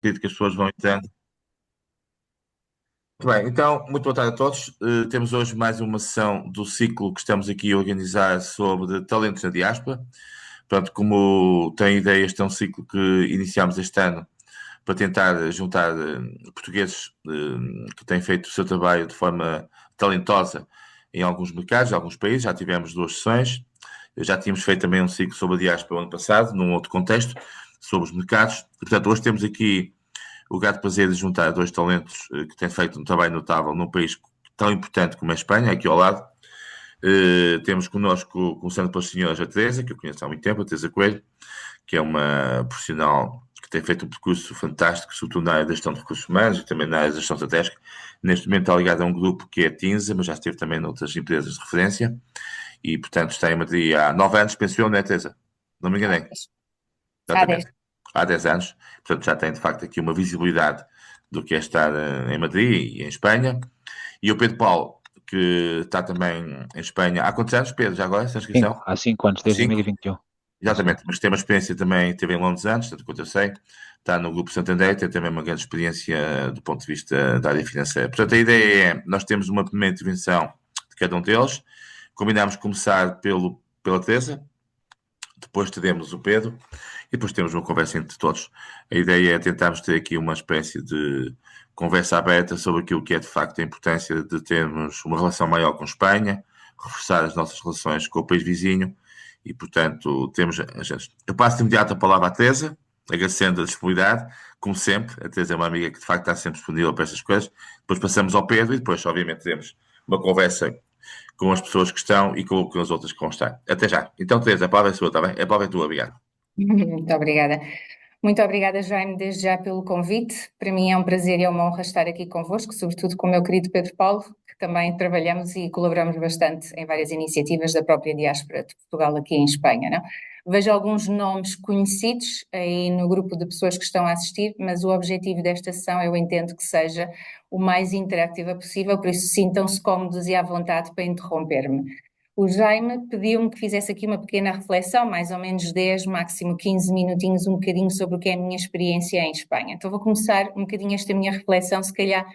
Acredito que as pessoas vão entrando. Muito bem, então, muito boa tarde a todos. Temos hoje mais uma sessão do ciclo que estamos aqui a organizar sobre talentos na diáspora. Portanto, como tem ideia, este é um ciclo que iniciámos este ano para tentar juntar portugueses que têm feito o seu trabalho de forma talentosa em alguns mercados, em alguns países. Já tivemos duas sessões. Já tínhamos feito também um ciclo sobre a diáspora o ano passado, num outro contexto, sobre os mercados. Portanto, hoje temos aqui o grato prazer de juntar dois talentos que têm feito um trabalho notável num país tão importante como a Espanha, aqui ao lado. Temos connosco, começando pelas senhoras, a Teresa, que eu conheço há muito tempo, a Teresa Coelho, que é uma profissional que tem feito um percurso fantástico, sobretudo na área da gestão de recursos humanos e também na área da gestão estratégica. Neste momento está ligada a um grupo que é a Tinza, mas já esteve também noutras empresas de referência e, portanto, está em Madrid há 9 anos, pensou, não é, Teresa? Não me enganei. Há 10. Exatamente. Há 10 anos. Portanto, já tem, de facto, aqui uma visibilidade do que é estar em Madrid e em Espanha. E o Pedro Paulo, que está também em Espanha. Há quantos anos, Pedro, já agora, essa inscrição? Há 5 anos, Há desde 5. 2021. Isso mesmo. Exatamente, mas tem uma experiência também, teve em Londres antes, tanto quanto eu sei, está no Grupo Santander, tem também uma grande experiência do ponto de vista da área financeira. Portanto, a ideia é, nós temos uma primeira intervenção de cada um deles, combinámos começar pela Teresa, depois teremos o Pedro, e depois temos uma conversa entre todos. A ideia é tentarmos ter aqui uma espécie de conversa aberta sobre aquilo que é de facto a importância de termos uma relação maior com Espanha, reforçar as nossas relações com o país vizinho e, portanto, temos. Eu passo de imediato a palavra à Teresa, agradecendo a disponibilidade, como sempre. A Teresa é uma amiga que de facto está sempre disponível para estas coisas. Depois passamos ao Pedro e depois, obviamente, teremos uma conversa com as pessoas que estão e com as outras que vão estar. Até já. Então, Teresa, a palavra é sua, está bem? A palavra é tua, obrigado. Muito obrigada. Muito obrigada, Jaime, desde já pelo convite. Para mim é um prazer e é uma honra estar aqui convosco, sobretudo com o meu querido Pedro Paulo, que também trabalhamos e colaboramos bastante em várias iniciativas da própria diáspora de Portugal aqui em Espanha, não? Vejo alguns nomes conhecidos aí no grupo de pessoas que estão a assistir, mas o objetivo desta sessão eu entendo que seja o mais interativa possível, por isso sintam-se cómodos e à vontade para interromper-me. O Jaime pediu-me que fizesse aqui uma pequena reflexão, mais ou menos 10, máximo 15 minutinhos, um bocadinho sobre o que é a minha experiência em Espanha. Então vou começar um bocadinho esta minha reflexão, se calhar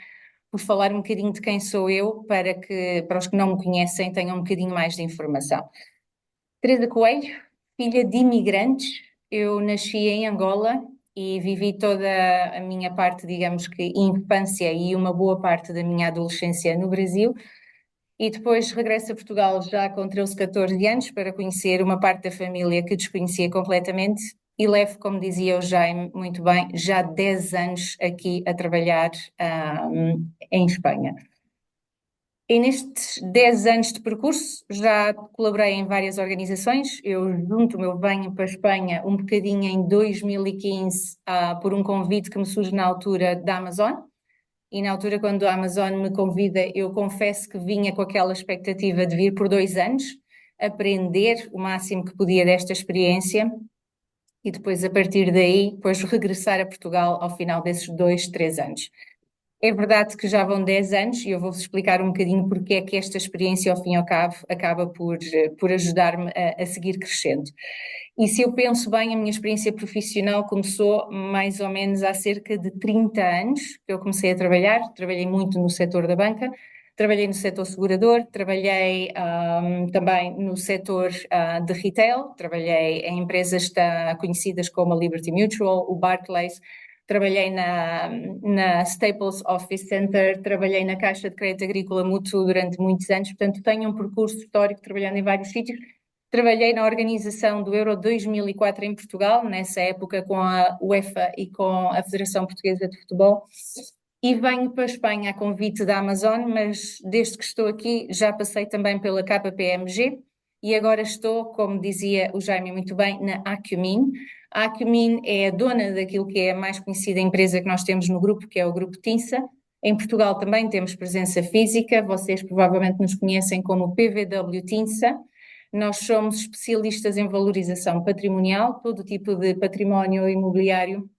por falar um bocadinho de quem sou eu, para os que não me conhecem tenham um bocadinho mais de informação. Teresa Coelho, filha de imigrantes, eu nasci em Angola e vivi toda a minha parte, digamos que infância e uma boa parte da minha adolescência no Brasil. E depois regresso a Portugal já com 13, 14 anos para conhecer uma parte da família que desconhecia completamente e levo, como dizia o Jaime muito bem, já 10 anos aqui a trabalhar em Espanha. E nestes 10 anos de percurso já colaborei em várias organizações. Eu junto-me, eu venho para a Espanha um bocadinho em 2015 por um convite que me surge na altura da Amazon. E na altura, quando a Amazon me convida, eu confesso que vinha com aquela expectativa de vir por 2 anos, aprender o máximo que podia desta experiência e depois, a partir daí, depois regressar a Portugal ao final desses 2, 3 anos. É verdade que já vão 10 anos e eu vou-vos explicar um bocadinho porque é que esta experiência, ao fim e ao cabo, acaba por ajudar-me a seguir crescendo. E se eu penso bem, a minha experiência profissional começou mais ou menos há cerca de 30 anos que eu comecei a trabalhar. Trabalhei muito no setor da banca, trabalhei no setor segurador, trabalhei também no setor de retail, trabalhei em empresas conhecidas como a Liberty Mutual, o Barclays, trabalhei na Staples Office Center, trabalhei na Caixa de Crédito Agrícola Mútuo durante muitos anos, portanto tenho um percurso histórico trabalhando em vários sítios. Trabalhei na organização do Euro 2004 em Portugal, nessa época com a UEFA e com a Federação Portuguesa de Futebol. E venho para a Espanha a convite da Amazon, mas desde que estou aqui já passei também pela KPMG e agora estou, como dizia o Jaime muito bem, na Acumin. A Acumin é a dona daquilo que é a mais conhecida empresa que nós temos no grupo, que é o Grupo Tinsa. Em Portugal também temos presença física, vocês provavelmente nos conhecem como PVW Tinsa. Nós somos especialistas em valorização patrimonial, todo tipo de património imobiliário.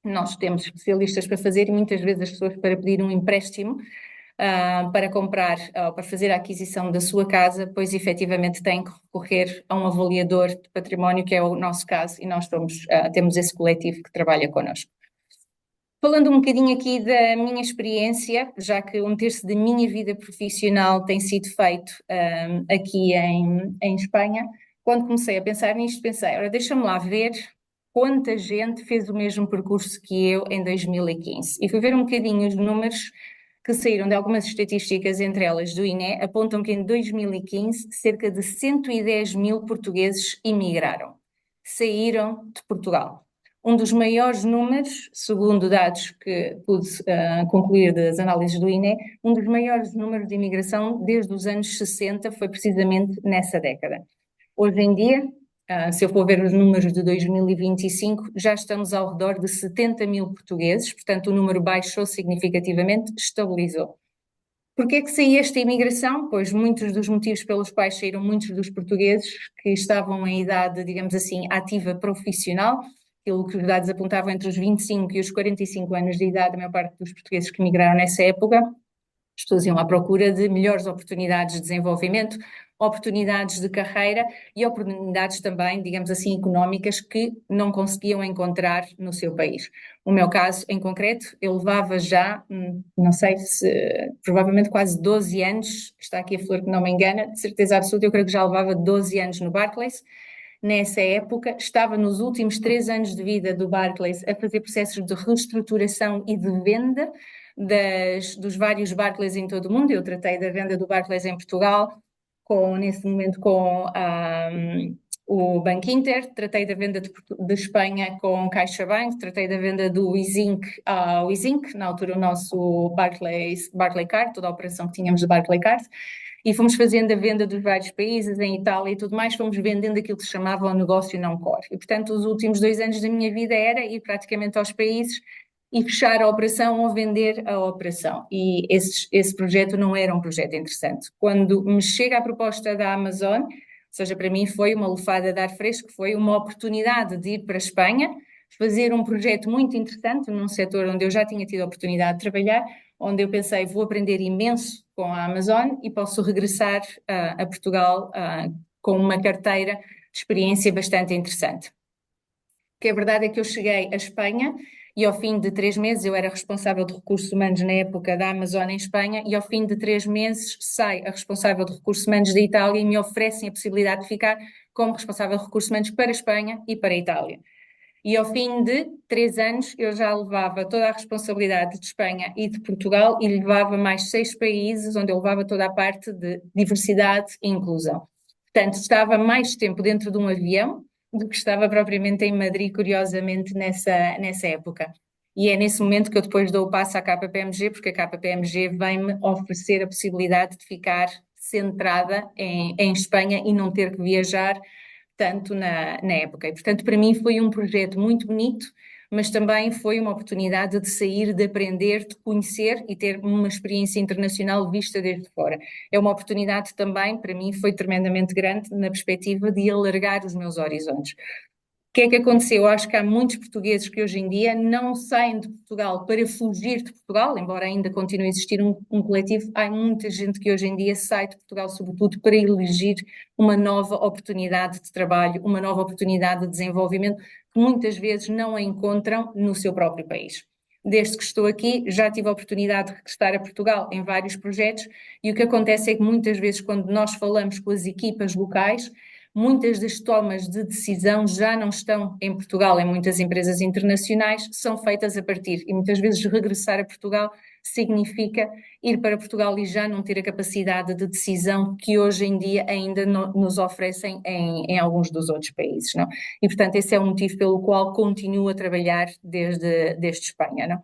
Nós temos especialistas para fazer e muitas vezes as pessoas para pedir um empréstimo para comprar ou para fazer a aquisição da sua casa, pois efetivamente têm que recorrer a um avaliador de património, que é o nosso caso, e nós temos esse coletivo que trabalha connosco. Falando um bocadinho aqui da minha experiência, já que um terço da minha vida profissional tem sido feito aqui em Espanha, quando comecei a pensar nisto, pensei, ora, deixa-me lá ver quanta gente fez o mesmo percurso que eu em 2015. E fui ver um bocadinho os números que saíram de algumas estatísticas, entre elas do INE, apontam que em 2015 cerca de 110 mil portugueses imigraram, saíram de Portugal. Um dos maiores números, segundo dados que pude concluir das análises do INE, um dos maiores números de imigração desde os anos 60 foi precisamente nessa década. Hoje em dia, se eu for ver os números de 2025, já estamos ao redor de 70 mil portugueses, portanto o número baixou significativamente, estabilizou. Porquê é que saiu esta imigração? Pois muitos dos motivos pelos quais saíram muitos dos portugueses que estavam em idade, digamos assim, ativa profissional, aquilo que os dados apontavam entre os 25 e os 45 anos de idade, a maior parte dos portugueses que migraram nessa época, as pessoas iam à procura de melhores oportunidades de desenvolvimento, oportunidades de carreira e oportunidades também, digamos assim, económicas que não conseguiam encontrar no seu país. O meu caso, em concreto, eu levava já, não sei se, provavelmente quase 12 anos, está aqui a Flor que não me engana, de certeza absoluta, eu creio que já levava 12 anos no Barclays. Nessa época, estava nos últimos 3 anos de vida do Barclays a fazer processos de reestruturação e de venda dos vários Barclays em todo o mundo. Eu tratei da venda do Barclays em Portugal, nesse momento com o Banco Inter, tratei da venda de Espanha com CaixaBank, tratei da venda do WeZinc ao WeZinc, na altura o nosso Barclay Card, toda a operação que tínhamos de Barclay Card, e fomos fazendo a venda dos vários países, em Itália e tudo mais, fomos vendendo aquilo que se chamava o negócio não core. E, portanto, os últimos 2 anos da minha vida era ir praticamente aos países e fechar a operação ou vender a operação. E esse projeto não era um projeto interessante. Quando me chega a proposta da Amazon, ou seja, para mim foi uma lufada de ar fresco, foi uma oportunidade de ir para a Espanha, fazer um projeto muito interessante num setor onde eu já tinha tido a oportunidade de trabalhar, onde eu pensei, vou aprender imenso com a Amazon e posso regressar a Portugal com uma carteira de experiência bastante interessante. Que a verdade é que eu cheguei à Espanha e ao fim de 3 meses eu era responsável de recursos humanos na época da Amazon em Espanha e ao fim de 3 meses sai a responsável de recursos humanos da Itália e me oferecem a possibilidade de ficar como responsável de recursos humanos para a Espanha e para a Itália. E ao fim de 3 anos eu já levava toda a responsabilidade de Espanha e de Portugal e levava mais 6 países onde eu levava toda a parte de diversidade e inclusão. Portanto, estava mais tempo dentro de um avião do que estava propriamente em Madrid, curiosamente, nessa época. E é nesse momento que eu depois dou o passo à KPMG, porque a KPMG vem-me oferecer a possibilidade de ficar centrada em Espanha e não ter que viajar tanto na época. E, portanto, para mim foi um projeto muito bonito, mas também foi uma oportunidade de sair, de aprender, de conhecer e ter uma experiência internacional vista desde fora. É uma oportunidade também, para mim, foi tremendamente grande na perspectiva de alargar os meus horizontes. O que é que aconteceu? Eu acho que há muitos portugueses que hoje em dia não saem de Portugal para fugir de Portugal, embora ainda continue a existir um coletivo, há muita gente que hoje em dia sai de Portugal, sobretudo para elegir uma nova oportunidade de trabalho, uma nova oportunidade de desenvolvimento, que muitas vezes não a encontram no seu próprio país. Desde que estou aqui, já tive a oportunidade de regressar a Portugal em vários projetos, e o que acontece é que muitas vezes, quando nós falamos com as equipas locais, muitas das tomas de decisão já não estão em Portugal, em muitas empresas internacionais, são feitas a partir. E muitas vezes regressar a Portugal significa ir para Portugal e já não ter a capacidade de decisão que hoje em dia ainda nos oferecem em alguns dos outros países, não? E, portanto, esse é o motivo pelo qual continuo a trabalhar desde Espanha, não? O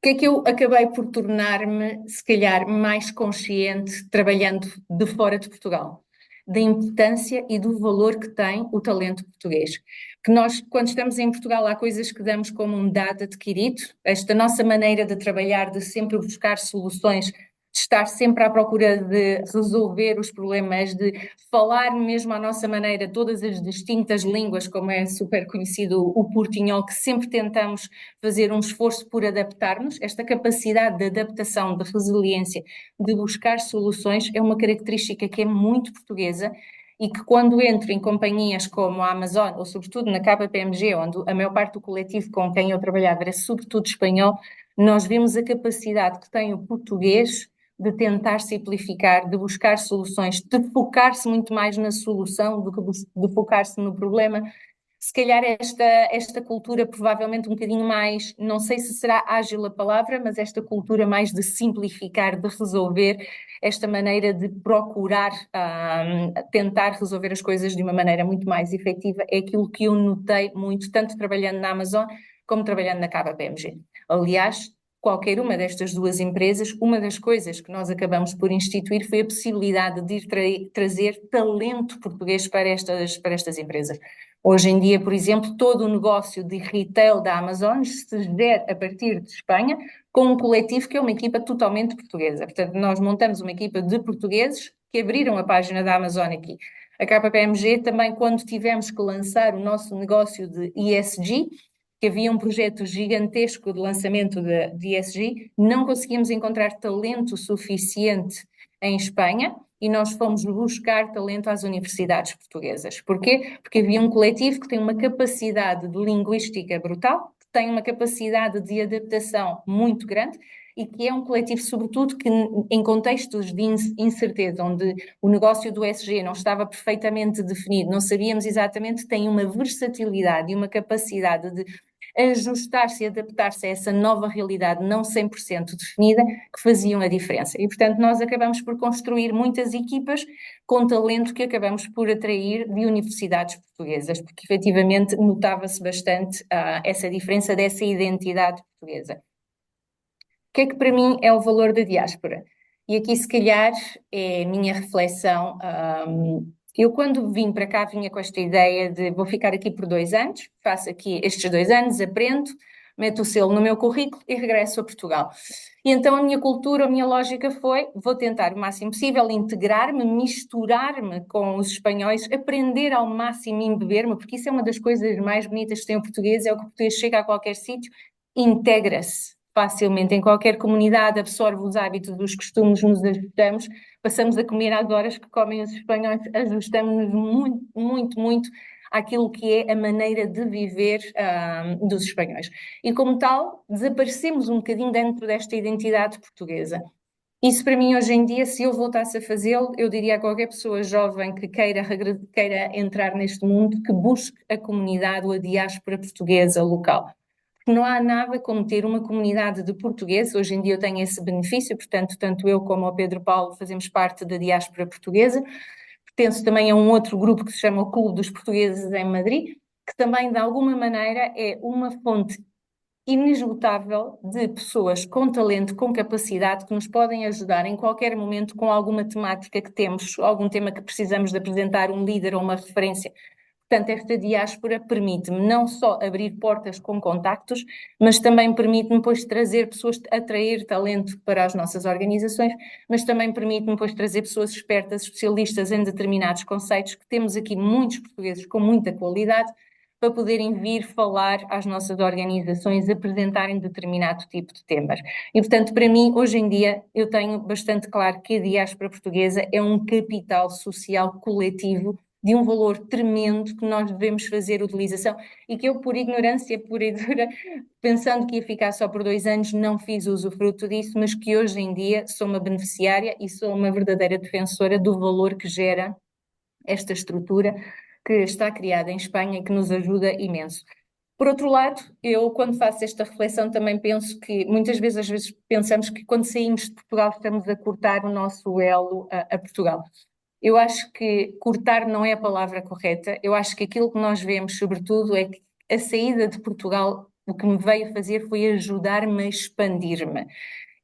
que é que eu acabei por tornar-me, se calhar, mais consciente trabalhando de fora de Portugal? Da importância e do valor que tem o talento português. Que nós, quando estamos em Portugal, há coisas que damos como um dado adquirido. Esta nossa maneira de trabalhar, de sempre buscar soluções, de estar sempre à procura de resolver os problemas, de falar mesmo à nossa maneira todas as distintas línguas, como é super conhecido o portinhol, que sempre tentamos fazer um esforço por adaptar-nos. Esta capacidade de adaptação, de resiliência, de buscar soluções, é uma característica que é muito portuguesa e que quando entro em companhias como a Amazon, ou sobretudo na KPMG, onde a maior parte do coletivo com quem eu trabalhava era sobretudo espanhol, nós vimos a capacidade que tem o português de tentar simplificar, de buscar soluções, de focar-se muito mais na solução do que de focar-se no problema. Se calhar esta cultura provavelmente um bocadinho mais, não sei se será ágil a palavra, mas esta cultura mais de simplificar, de resolver, esta maneira de procurar tentar resolver as coisas de uma maneira muito mais efetiva, é aquilo que eu notei muito, tanto trabalhando na Amazon como trabalhando na KPMG. Aliás, qualquer uma destas duas empresas, uma das coisas que nós acabamos por instituir foi a possibilidade de ir trazer talento português para estas empresas. Hoje em dia, por exemplo, todo o negócio de retail da Amazon se gera a partir de Espanha, com um coletivo que é uma equipa totalmente portuguesa. Portanto, nós montamos uma equipa de portugueses que abriram a página da Amazon aqui. A KPMG também, quando tivemos que lançar o nosso negócio de ESG, que havia um projeto gigantesco de lançamento de ESG, não conseguimos encontrar talento suficiente em Espanha e nós fomos buscar talento às universidades portuguesas. Porquê? Porque havia um coletivo que tem uma capacidade de linguística brutal, que tem uma capacidade de adaptação muito grande e que é um coletivo, sobretudo, que em contextos de incerteza, onde o negócio do ESG não estava perfeitamente definido, não sabíamos exatamente, tem uma versatilidade e uma capacidade de ajustar-se e adaptar-se a essa nova realidade não 100% definida que faziam a diferença. E, portanto, nós acabamos por construir muitas equipas com talento que acabamos por atrair de universidades portuguesas, porque efetivamente notava-se bastante essa diferença dessa identidade portuguesa. O que é que para mim é o valor da diáspora? E aqui, se calhar, é a minha reflexão. Eu, quando vim para cá, vinha com esta ideia de vou ficar aqui por 2 anos, faço aqui estes 2 anos, aprendo, meto o selo no meu currículo e regresso a Portugal. E então a minha cultura, a minha lógica foi, vou tentar o máximo possível integrar-me, misturar-me com os espanhóis, aprender ao máximo e embeber-me, porque isso é uma das coisas mais bonitas que tem o português, é o que o português chega a qualquer sítio, integra-se facilmente em qualquer comunidade, absorve os hábitos, os costumes, nos ajustamos, passamos a comer às horas que comem os espanhóis, ajustamos-nos muito, muito, muito àquilo que é a maneira de viver dos espanhóis. E como tal, desaparecemos um bocadinho dentro desta identidade portuguesa. Isso para mim hoje em dia, se eu voltasse a fazê-lo, eu diria a qualquer pessoa jovem que queira entrar neste mundo, que busque a comunidade ou a diáspora portuguesa local. Não há nada como ter uma comunidade de portugueses. Hoje em dia eu tenho esse benefício, portanto, tanto eu como o Pedro Paulo fazemos parte da diáspora portuguesa. Pertenço também a um outro grupo que se chama o Clube dos Portugueses em Madrid, que também, de alguma maneira, é uma fonte inesgotável de pessoas com talento, com capacidade, que nos podem ajudar em qualquer momento com alguma temática que temos, algum tema que precisamos de apresentar, um líder ou uma referência. Portanto, esta diáspora permite-me não só abrir portas com contactos, mas também permite-me depois trazer pessoas, atrair talento para as nossas organizações, mas também permite-me depois trazer pessoas expertas, especialistas em determinados conceitos, que temos aqui muitos portugueses com muita qualidade, para poderem vir falar às nossas organizações, apresentarem determinado tipo de temas. E, portanto, para mim, hoje em dia, eu tenho bastante claro que a diáspora portuguesa é um capital social coletivo de um valor tremendo que nós devemos fazer utilização e que eu, por ignorância pura e dura, pensando que ia ficar só por 2 anos, não fiz usufruto disso, mas que hoje em dia sou uma beneficiária e sou uma verdadeira defensora do valor que gera esta estrutura que está criada em Espanha e que nos ajuda imenso. Por outro lado, eu quando faço esta reflexão também penso que muitas vezes, às vezes pensamos que quando saímos de Portugal estamos a cortar o nosso elo a Portugal. Eu acho que cortar não é a palavra correta. Eu acho que aquilo que nós vemos, sobretudo, é que a saída de Portugal, o que me veio fazer foi ajudar-me a expandir-me.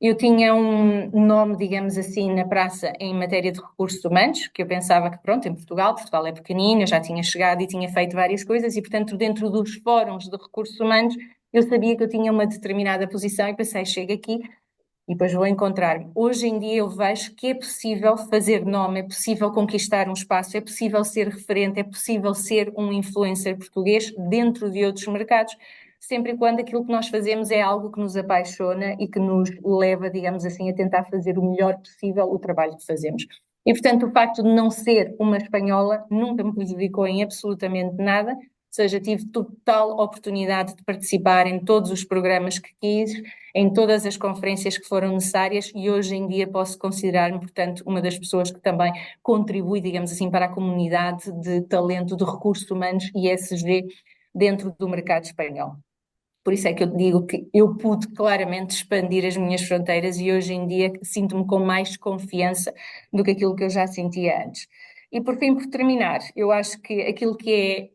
Eu tinha um nome, digamos assim, na praça em matéria de recursos humanos, que eu pensava que, pronto, em Portugal, Portugal é pequenino, eu já tinha chegado e tinha feito várias coisas, e, portanto, dentro dos fóruns de recursos humanos, eu sabia que eu tinha uma determinada posição e pensei, chego aqui e depois vou encontrar-me. Hoje em dia eu vejo que é possível fazer nome, é possível conquistar um espaço, é possível ser referente, é possível ser um influencer português dentro de outros mercados, sempre e quando aquilo que nós fazemos é algo que nos apaixona e que nos leva, digamos assim, a tentar fazer o melhor possível o trabalho que fazemos. E, portanto, o facto de não ser uma espanhola nunca me prejudicou em absolutamente nada, ou seja, tive total oportunidade de participar em todos os programas que quis, em todas as conferências que foram necessárias e hoje em dia posso considerar-me, portanto, uma das pessoas que também contribui, digamos assim, para a comunidade de talento de recursos humanos e ESG dentro do mercado espanhol. Por isso é que eu digo que eu pude claramente expandir as minhas fronteiras e hoje em dia sinto-me com mais confiança do que aquilo que eu já sentia antes. E por fim, por terminar, eu acho que aquilo que é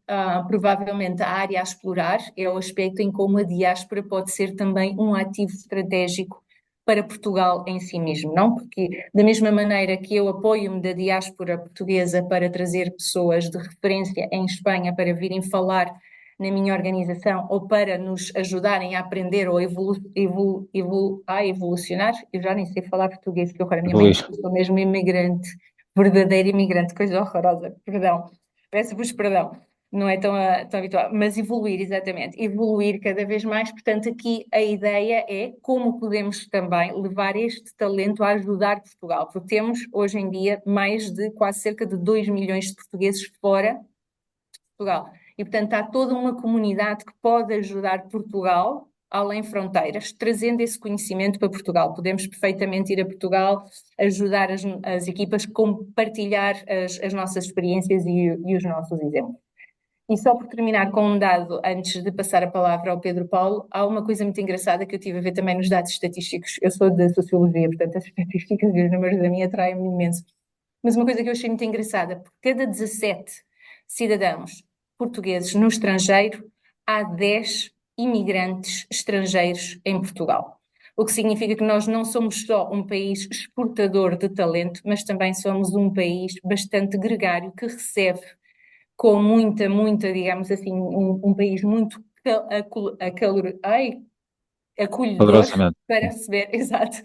provavelmente a área a explorar é o aspecto em como a diáspora pode ser também um ativo estratégico para Portugal em si mesmo, não? Porque da mesma maneira que eu apoio-me da diáspora portuguesa para trazer pessoas de referência em Espanha para virem falar na minha organização ou para nos ajudarem a aprender ou evolucionar. Eu já nem sei falar português, que horror, a minha mãe diz Luís, que eu sou mesmo imigrante, verdadeira imigrante, coisa horrorosa, perdão, peço-vos perdão. Não é tão habitual, mas evoluir, exatamente, evoluir cada vez mais. Portanto, aqui a ideia é como podemos também levar este talento a ajudar Portugal, porque temos hoje em dia mais de quase cerca de 2 milhões de portugueses fora de Portugal. E, portanto, há toda uma comunidade que pode ajudar Portugal além fronteiras, trazendo esse conhecimento para Portugal. Podemos perfeitamente ir a Portugal, ajudar as equipas, compartilhar as nossas experiências e os nossos exemplos. E só por terminar com um dado, antes de passar a palavra ao Pedro Paulo, há uma coisa muito engraçada que eu tive a ver também nos dados estatísticos. Eu sou da Sociologia, portanto as estatísticas e os números da minha atraem-me imenso. Mas uma coisa que eu achei muito engraçada, por cada 17 cidadãos portugueses no estrangeiro, há 10 imigrantes estrangeiros em Portugal. O que significa que nós não somos só um país exportador de talento, mas também somos um país bastante gregário que recebe com muita, digamos assim, um país muito acolhedor poderosamente. para receber, exato,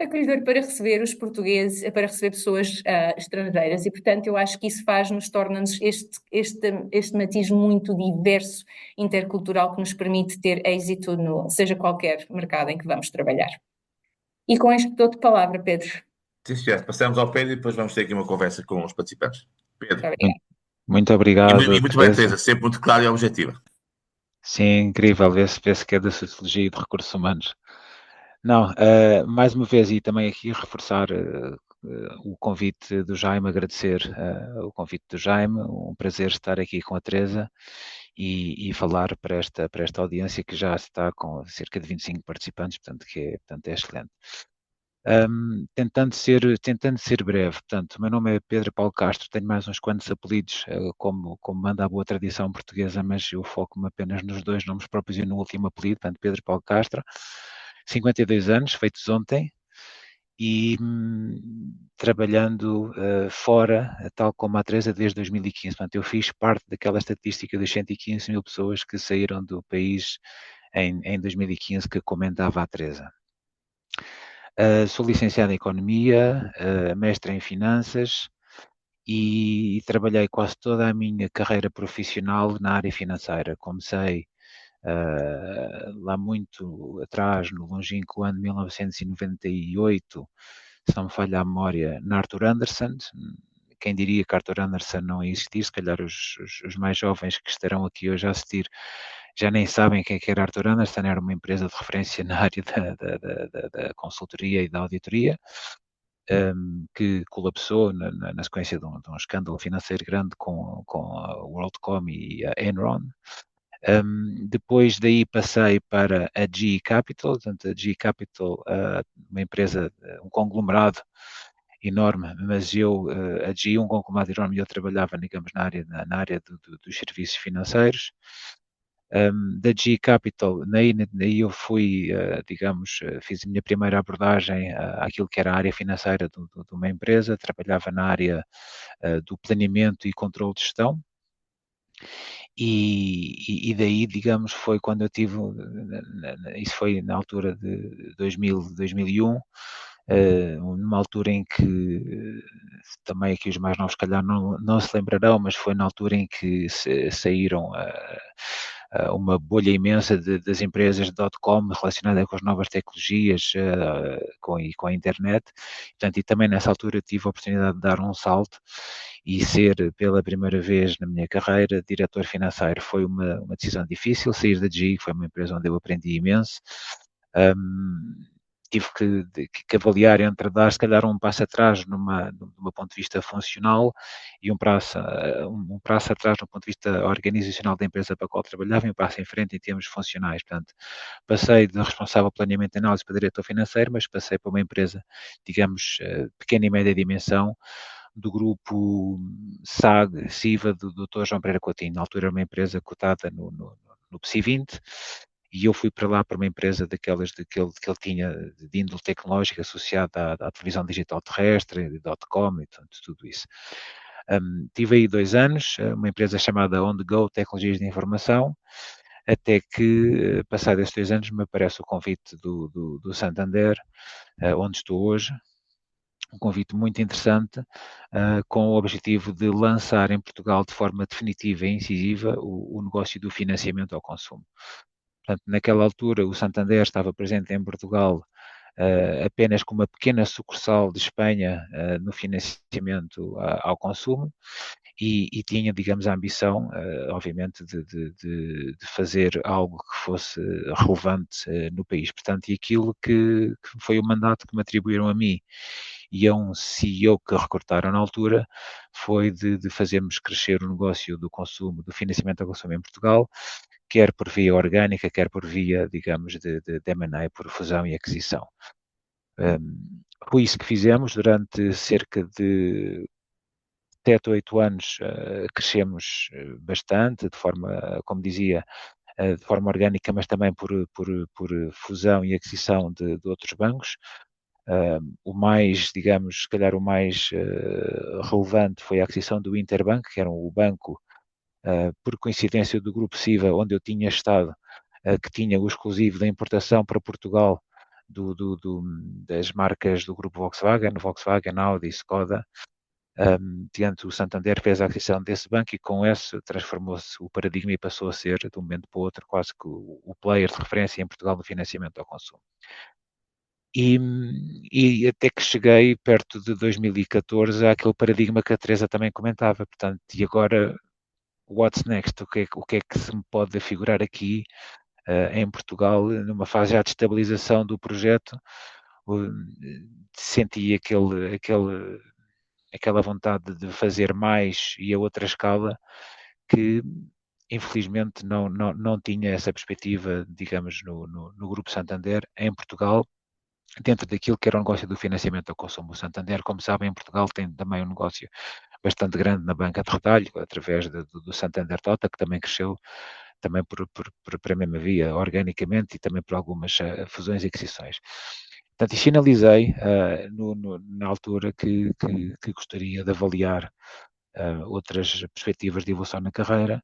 acolhedor para receber os portugueses, para receber pessoas estrangeiras e, portanto, eu acho que isso faz-nos, torna-nos este matiz muito diverso, intercultural, que nos permite ter êxito no, seja qualquer mercado em que vamos trabalhar. E com isto dou-te palavra, Pedro. Sim, senhor. Passamos ao Pedro e depois vamos ter aqui uma conversa com os participantes. Muito Pedro. obrigada. Muito, muito E obrigado, muito bem, Teresa. Teresa, sempre muito clara e objetiva. Sim, incrível, vê-se que é da Sociologia e de Recursos Humanos. Não, mais uma vez, e também aqui reforçar o convite do Jaime, agradecer o convite do Jaime, um prazer estar aqui com a Teresa e falar para esta audiência que já está com cerca de 25 participantes, portanto é excelente. Tentando ser breve, portanto, o meu nome é Pedro Paulo Castro, tenho mais uns quantos apelidos, como manda a boa tradição portuguesa, mas eu foco-me apenas nos dois nomes próprios e no último apelido, portanto, Pedro Paulo Castro, 52 anos, feitos ontem, e trabalhando fora, tal como a Teresa, desde 2015. Portanto, eu fiz parte daquela estatística dos 115 mil pessoas que saíram do país em 2015 que comentava a Teresa. Sou licenciado em Economia, mestre em Finanças e trabalhei quase toda a minha carreira profissional na área financeira. Comecei lá muito atrás, no longínquo ano de 1998, se não me falha a memória, na Arthur Andersen. Quem diria que Arthur Andersen não existir, se calhar os mais jovens que estarão aqui hoje a assistir já nem sabem quem é que era Arthur Andersen, era uma empresa de referência na área da consultoria e da auditoria, que colapsou na sequência de um escândalo financeiro grande com a WorldCom e a Enron. Depois daí passei para a GE Capital, portanto a GE Capital, uma empresa, um conglomerado enorme, mas a GE, um conglomerado enorme, eu trabalhava, digamos, na área dos serviços financeiros. Da GE Capital, daí eu fui, digamos, fiz a minha primeira abordagem àquilo que era a área financeira de uma empresa, trabalhava na área do planeamento e controle de gestão, e daí, digamos, foi quando eu tive, isso foi na altura de 2001, numa altura em que também aqui os mais novos, se calhar, não se lembrarão, mas foi na altura em que saíram uma bolha imensa das empresas .com relacionada com as novas tecnologias com a internet. Portanto, e também nessa altura tive a oportunidade de dar um salto e ser pela primeira vez na minha carreira diretor financeiro. Foi uma decisão difícil, sair da GE, que foi uma empresa onde eu aprendi imenso. Tive que avaliar entre dar, se calhar, um passo atrás do meu ponto de vista funcional e um passo atrás do ponto de vista organizacional da empresa para a qual trabalhava e um passo em frente em termos funcionais. Portanto, passei de responsável de planeamento e análise para diretor financeiro, mas passei para uma empresa, digamos, pequena e média dimensão, do grupo SAG, SIVA, do Dr. João Pereira Coutinho. Na altura era uma empresa cotada no PSI 20, e eu fui para lá para uma empresa daquelas que ele tinha de índole tecnológica associada à televisão digital terrestre, .com e tudo isso. Tive aí 2 anos, uma empresa chamada On The Go Tecnologias de Informação, até que, passados esses 2 anos, me aparece o convite do Santander, onde estou hoje, um convite muito interessante, com o objetivo de lançar em Portugal de forma definitiva e incisiva o negócio do financiamento ao consumo. Portanto, naquela altura o Santander estava presente em Portugal apenas com uma pequena sucursal de Espanha no financiamento ao consumo e tinha, digamos, a ambição, obviamente, de fazer algo que fosse relevante no país. Portanto, e aquilo que foi o mandato que me atribuíram a mim e a um CEO que recrutaram na altura foi de fazermos crescer o negócio do consumo, do financiamento ao consumo em Portugal, quer por via orgânica, quer por via, digamos, de M&A, por fusão e aquisição. Foi isso que fizemos durante cerca de 7 ou 8 anos, crescemos bastante, de forma, como dizia, de forma orgânica, mas também por fusão e aquisição de outros bancos. O mais, digamos, se calhar o mais relevante foi a aquisição do Interbank, que era o banco, por coincidência, do Grupo SIVA, onde eu tinha estado, que tinha o exclusivo da importação para Portugal das marcas do Grupo Volkswagen, Audi, Skoda. Diante o Santander fez a aquisição desse banco e com isso transformou-se o paradigma e passou a ser, de um momento para o outro, quase que o player de referência em Portugal no financiamento ao consumo. E até que cheguei perto de 2014 àquele paradigma que a Teresa também comentava. Portanto, e agora, what's next? O que é que se me pode afigurar aqui em Portugal, numa fase já de estabilização do projeto? Senti aquela vontade de fazer mais e a outra escala que, infelizmente, não tinha essa perspectiva, digamos, no Grupo Santander, em Portugal, dentro daquilo que era o negócio do financiamento ao consumo. O Santander, como sabem, em Portugal tem também um negócio bastante grande na banca de retalho, através do Santander Tota, que também cresceu também por a mesma via, organicamente, e também por algumas fusões e aquisições. Portanto, e finalizei na altura que gostaria de avaliar outras perspectivas de evolução na carreira,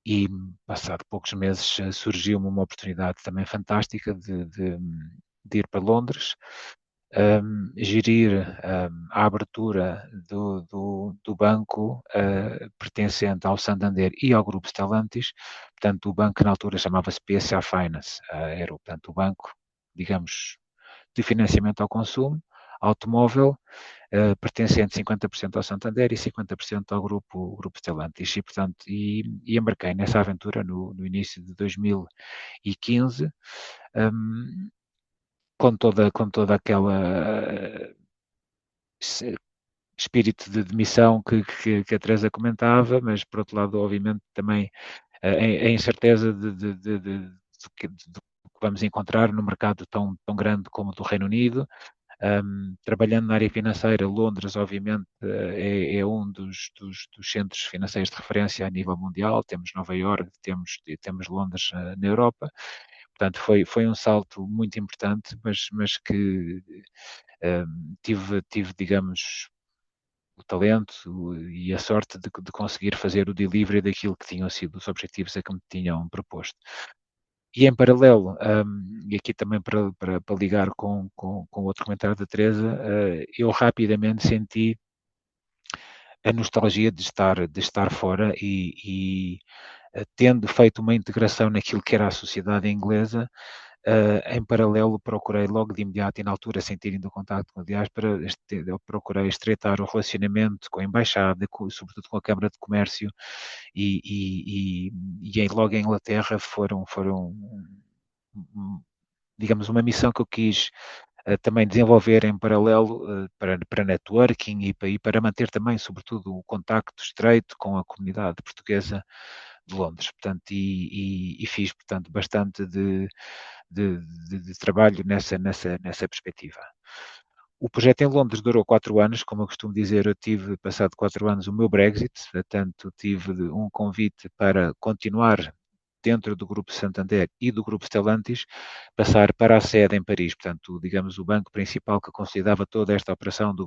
e passado poucos meses surgiu-me uma oportunidade também fantástica de ir para Londres, gerir a abertura do banco pertencente ao Santander e ao Grupo Stellantis. Portanto, o banco na altura chamava-se PSA Finance, era, portanto, o banco, digamos, de financiamento ao consumo, automóvel, pertencente 50% ao Santander e 50% ao Grupo Stellantis. E, portanto, embarquei nessa aventura no início de 2015, com toda aquela espírito de missão que a Teresa comentava, mas por outro lado, obviamente, também a incerteza do que vamos encontrar no mercado tão grande como o do Reino Unido. Trabalhando na área financeira, Londres, obviamente, é um dos centros financeiros de referência a nível mundial. Temos Nova Iorque, temos Londres na Europa. Portanto, foi um salto muito importante, mas que tive, digamos, o talento e a sorte de conseguir fazer o delivery daquilo que tinham sido os objetivos a que me tinham proposto. E em paralelo, e aqui também para ligar com outro comentário da Teresa, eu rapidamente senti a nostalgia de estar fora e tendo feito uma integração naquilo que era a sociedade inglesa, em paralelo procurei logo de imediato e na altura sem ter ainda contacto com a diáspora, eu procurei estreitar o relacionamento com a Embaixada, sobretudo com a Câmara de Comércio e logo em Inglaterra foram digamos, uma missão que eu quis também desenvolver em paralelo para networking e para manter também, sobretudo, o contacto estreito com a comunidade portuguesa de Londres. Portanto, e fiz, portanto, bastante de trabalho nessa perspectiva. O projeto em Londres durou 4 anos, como eu costumo dizer, eu tive, passado 4 anos, o meu Brexit, portanto, tive um convite para continuar dentro do Grupo Santander e do Grupo Stellantis, passar para a sede em Paris, portanto, digamos, o banco principal que consolidava toda esta operação do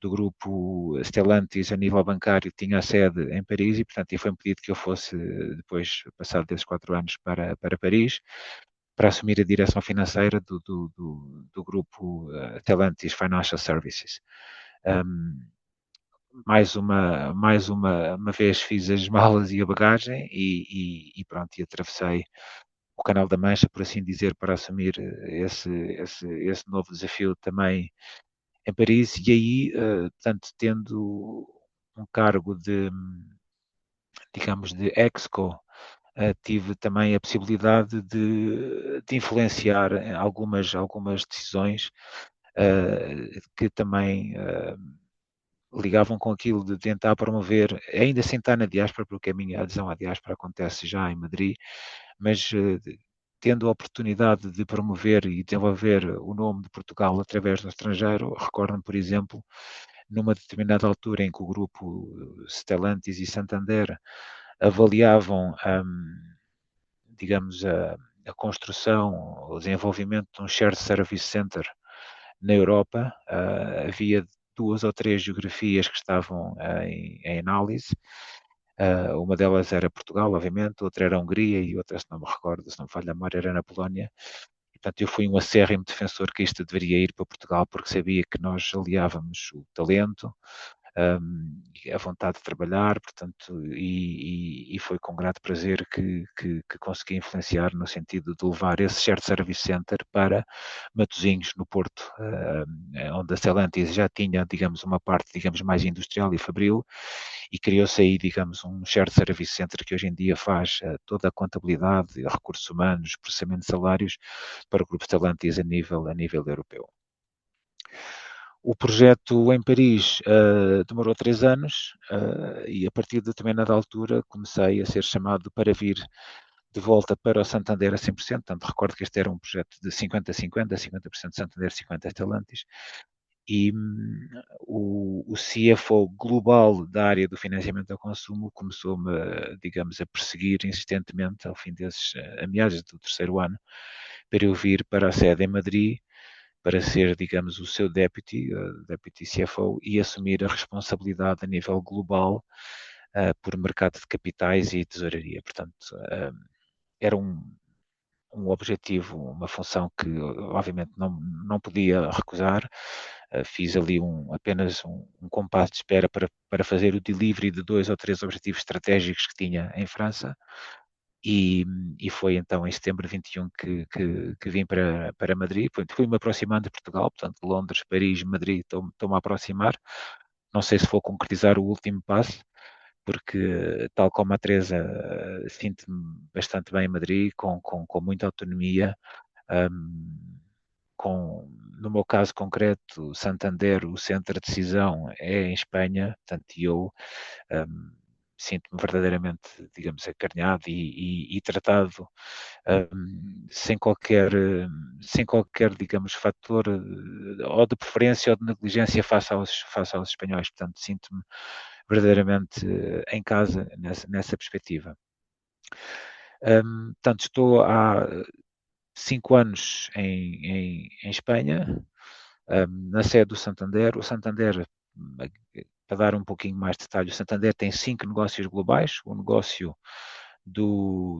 grupo Stellantis a nível bancário tinha a sede em Paris e, portanto, foi um pedido que eu fosse, depois, passado desses 4 anos, para Paris, para assumir a direção financeira do grupo Stellantis Financial Services. Mais uma vez fiz as malas e a bagagem e pronto, e atravessei o Canal da Mancha, por assim dizer, para assumir esse novo desafio também em Paris e aí, portanto, tendo um cargo digamos, de ExCo, tive também a possibilidade de influenciar algumas decisões que também ligavam com aquilo de tentar promover, ainda sem estar na diáspora, porque a minha adesão à diáspora acontece já em Madrid, mas tendo a oportunidade de promover e desenvolver o nome de Portugal através do estrangeiro, recordo-me, por exemplo, numa determinada altura em que o grupo Stellantis e Santander avaliavam, digamos, a construção, o desenvolvimento de um shared service center na Europa. Havia 2 ou 3 geografias que estavam em análise. Uma delas era Portugal, obviamente, outra era a Hungria e outra, se não me recordo, se não me falha a memória, era na Polónia. Portanto, eu fui um acérrimo defensor que isto deveria ir para Portugal, porque sabia que nós aliávamos o talento, a vontade de trabalhar, portanto, e foi com grato prazer que consegui influenciar no sentido de levar esse shared service center para Matosinhos, no Porto, onde a Stellantis já tinha, digamos, uma parte, digamos, mais industrial e fabril, e criou-se aí, digamos, um shared service center que hoje em dia faz toda a contabilidade, recursos humanos, processamento de salários para o grupo Stellantis a nível europeu. O projeto em Paris demorou 3 anos e a partir de determinada altura comecei a ser chamado para vir de volta para o Santander a 100%, portanto recordo que este era um projeto de 50-50, 50% Santander, 50% Stellantis, e o CFO global da área do financiamento ao consumo começou-me, digamos, a perseguir insistentemente ao fim desses, a meados do 3º ano, para eu vir para a sede em Madrid, para ser, digamos, o seu deputy CFO e assumir a responsabilidade a nível global por mercado de capitais e tesouraria. Portanto, era um objetivo, uma função que obviamente não podia recusar. Fiz ali apenas um compasso de espera para fazer o delivery de 2 ou 3 objetivos estratégicos que tinha em França. E foi então em setembro de 21 que vim para Madrid. Fui-me aproximando de Portugal, portanto, Londres, Paris, Madrid, estou-me a aproximar. Não sei se vou concretizar o último passo, porque, tal como a Teresa, sinto-me bastante bem em Madrid, com muita autonomia. No meu caso concreto, Santander, o centro de decisão é em Espanha, portanto, eu sinto-me verdadeiramente, digamos, acarinhado e tratado sem qualquer, digamos, fator ou de preferência ou de negligência face aos espanhóis. Portanto, sinto-me verdadeiramente em casa nessa perspectiva. Portanto, estou há 5 anos em Espanha, na sede do Santander. O Santander, para dar um pouquinho mais de detalhe, o Santander tem 5 negócios globais. O negócio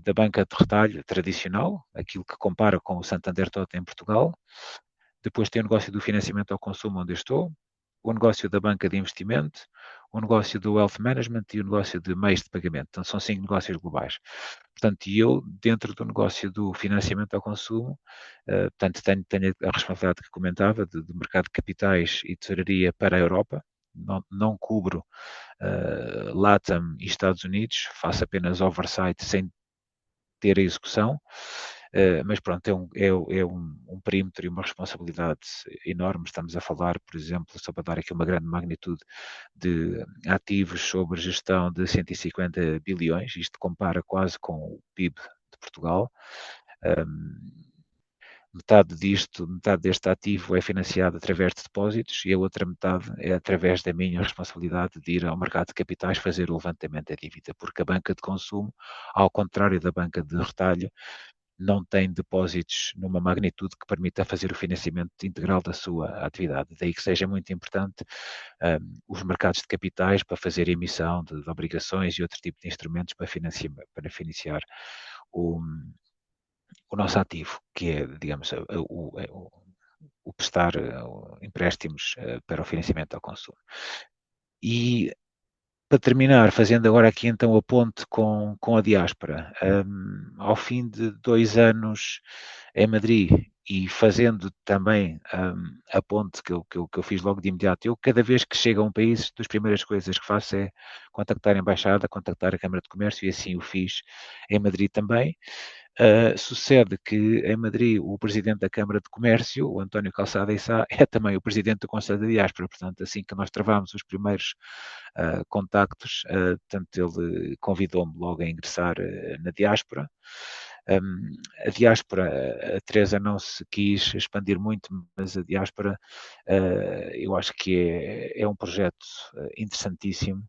da banca de retalho tradicional, aquilo que compara com o Santander Totem em Portugal. Depois tem o negócio do financiamento ao consumo, onde eu estou. o negócio da banca de investimento, o negócio do wealth management e o negócio de meios de pagamento. Então, são 5 negócios globais. Portanto, eu, dentro do negócio do financiamento ao consumo, portanto, tenho a responsabilidade que comentava de mercado de capitais e tesouraria para a Europa. Não cubro LATAM e Estados Unidos, faço apenas oversight sem ter a execução. Mas pronto, é um perímetro e uma responsabilidade enorme. Estamos a falar, por exemplo, só para dar aqui uma grande magnitude de ativos sobre gestão de 150 bilhões, isto compara quase com o PIB de Portugal. Metade deste ativo é financiado através de depósitos e a outra metade é através da minha responsabilidade de ir ao mercado de capitais fazer o levantamento da dívida, porque a banca de consumo, ao contrário da banca de retalho, não tem depósitos numa magnitude que permita fazer o financiamento integral da sua atividade. Daí que seja muito importante os mercados de capitais para fazer emissão de obrigações e outro tipo de instrumentos para financiar o nosso ativo, que é, digamos, o prestar empréstimos para o financiamento ao consumo. E para terminar, fazendo agora aqui então a ponte com a diáspora, ao fim de 2 anos em Madrid e fazendo também a ponte que eu fiz logo de imediato, eu cada vez que chego a um país, das primeiras coisas que faço é contactar a Embaixada, contactar a Câmara de Comércio, e assim o fiz em Madrid também. Sucede que em Madrid o presidente da Câmara de Comércio, o António Calçada Issa, é também o presidente do Conselho da Diáspora. Portanto, assim que nós travamos os primeiros contactos, portanto, ele convidou-me logo a ingressar na diáspora. A diáspora, a Teresa não se quis expandir muito, mas a diáspora eu acho que é um projeto interessantíssimo.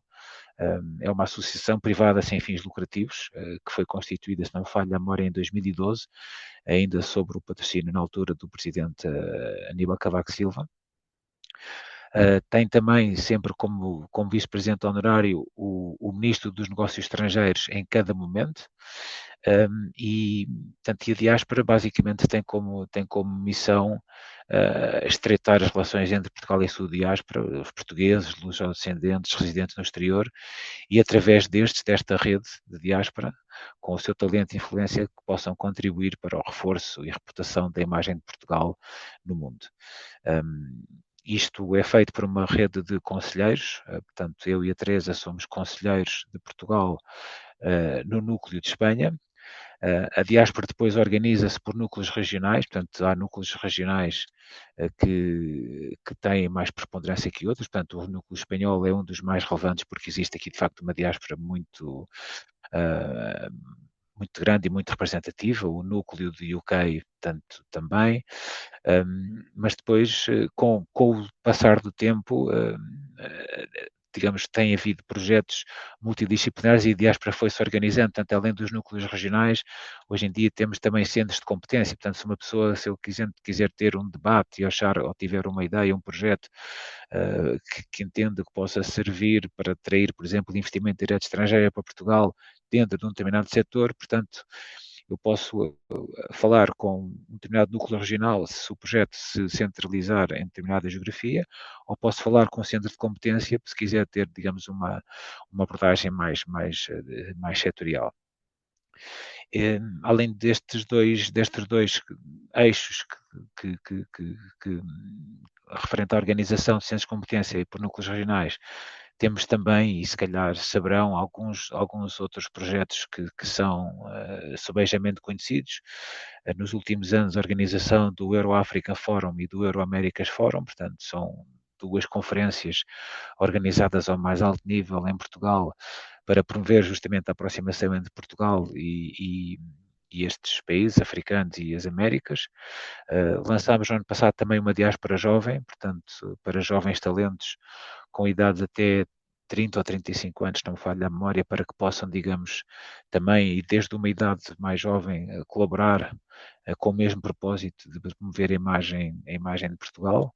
É uma associação privada sem fins lucrativos, que foi constituída, se não me falha a memória, em 2012, ainda sob o patrocínio, na altura, do presidente Aníbal Cavaco Silva. Tem também sempre como vice-presidente honorário o ministro dos Negócios Estrangeiros em cada momento. E, portanto, a diáspora basicamente tem como missão estreitar as relações entre Portugal e a sua diáspora, os portugueses, os descendentes, residentes no exterior, e através desta rede de diáspora, com o seu talento e influência, que possam contribuir para o reforço e reputação da imagem de Portugal no mundo. Isto é feito por uma rede de conselheiros, portanto, eu e a Teresa somos conselheiros de Portugal no núcleo de Espanha. A diáspora depois organiza-se por núcleos regionais, portanto, há núcleos regionais que têm mais preponderância que outros, portanto, o núcleo espanhol é um dos mais relevantes, porque existe aqui, de facto, uma diáspora muito grande e muito representativa, o núcleo de UK, tanto também, mas depois, com o passar do tempo, digamos, tem havido projetos multidisciplinares e a diáspora foi-se organizando, tanto além dos núcleos regionais, hoje em dia temos também centros de competência, portanto, se uma pessoa, se eu quiser ter um debate ou tiver uma ideia, um projeto que entenda que possa servir para atrair, por exemplo, investimento direto estrangeiro para Portugal dentro de um determinado setor, portanto, eu posso falar com um determinado núcleo regional se o projeto se centralizar em determinada geografia, ou posso falar com o centro de competência se quiser ter, digamos, uma abordagem mais setorial. Além destes dois eixos que referente à organização de centros de competência e por núcleos regionais, temos também, e se calhar saberão, alguns outros projetos que são subejamente conhecidos. Nos últimos anos, a organização do Euro-Africa Forum e do Euro-Américas Forum, portanto, são 2 conferências organizadas ao mais alto nível em Portugal para promover justamente a aproximação entre Portugal e estes países africanos e as Américas. Lançámos no ano passado também uma diáspora jovem, portanto, para jovens talentos com idades até 30 ou 35 anos, não me falha a memória, para que possam, digamos, também, e desde uma idade mais jovem, colaborar com o mesmo propósito de promover a imagem de Portugal.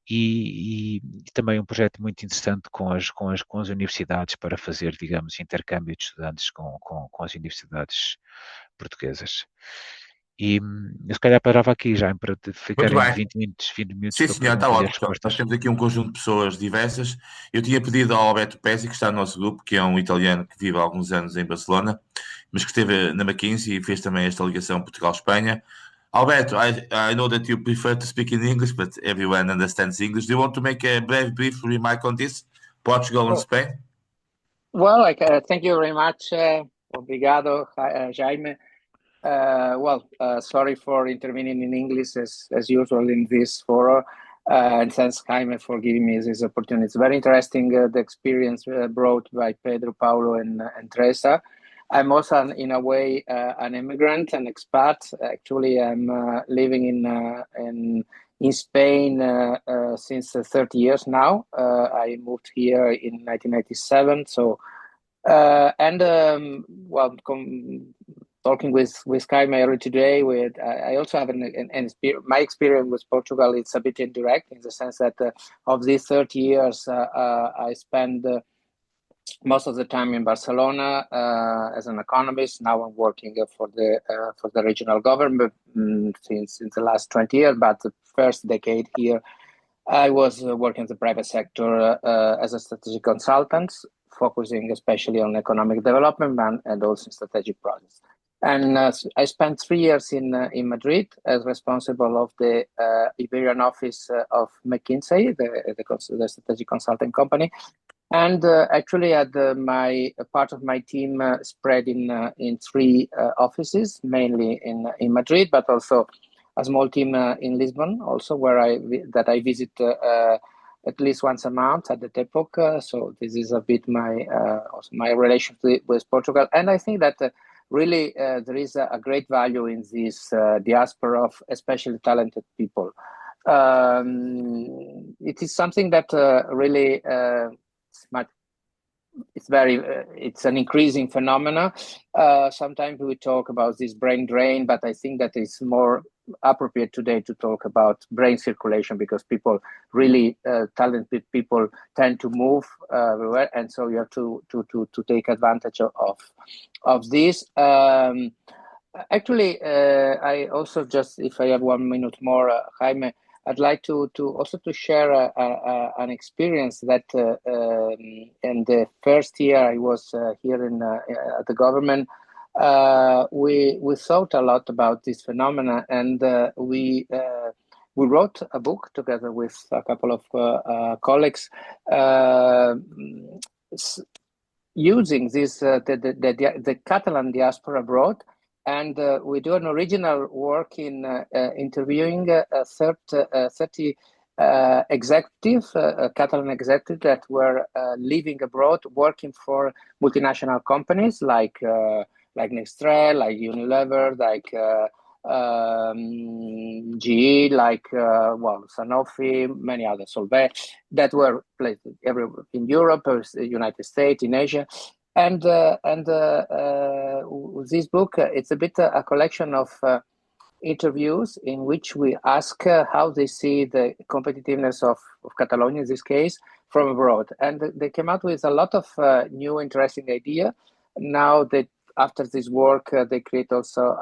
E também um projeto muito interessante com as universidades para fazer, digamos, intercâmbio de estudantes com as universidades portuguesas. E eu se calhar parava aqui já para Muito ficarem bem. 20 minutos Sim, para senhor, está perguntas e ótimo. Então, nós respostas. temos aqui um conjunto de pessoas diversas. Eu tinha pedido ao Alberto Pezzi, que está no nosso grupo, que é um italiano que vive há alguns anos em Barcelona, mas que esteve na McKinsey e fez também esta ligação Portugal-Espanha. Alberto, I know that you prefer to speak in English, but everyone understands English. Do you want to make a brief remark on this? Portugal and Oh, Spain? well, thank you very much. Obrigado, Jaime. Sorry for intervening in English as usual in this forum. And thanks, Jaime, for giving me this opportunity. It's very interesting, the experience brought by Pedro, Paulo, and Teresa. I'm also, in a way, an immigrant, an expat. Actually, I'm living in Spain since 30 years now. I moved here in 1997. So, talking with Jaime earlier today, I also have my experience with Portugal. It's a bit indirect in the sense that of these 30 years, I spent most of the time in Barcelona as an economist. Now I'm working for the regional government since the last 20 years. But the first decade here, I was working in the private sector as a strategic consultant, focusing especially on economic development and also strategic projects. And I spent 3 years in Madrid as responsible of the Iberian office of McKinsey, the strategic consulting company. And actually, had my part of my team spread in 3 offices, mainly in Madrid, but also a small team in Lisbon, also where I visit at least once a month at the TEPOC. So this is a bit my relationship with Portugal, and I think that really there is a great value in this diaspora of especially talented people. It is something that really. It's an increasing phenomena. Sometimes we talk about this brain drain, but I think that it's more appropriate today to talk about brain circulation, because people really talented people tend to move everywhere, and so you have to take advantage of this. Actually, I also, just if I have 1 minute more, Jaime, I'd like to also share an experience that in the first year I was here at the government, we thought a lot about this phenomena, and we wrote a book together with a couple of colleagues using this the Catalan diaspora abroad. And we do an original work in interviewing 30 executives, Catalan executives that were living abroad, working for multinational companies like Nestlé, like Unilever, like GE, like Sanofi, many others, Solvay, that were placed in Europe, or United States, in Asia. And this book, it's a bit a collection of interviews in which we ask how they see the competitiveness of Catalonia, in this case, from abroad. And they came out with a lot of new, interesting ideas. Now that after this work, they create also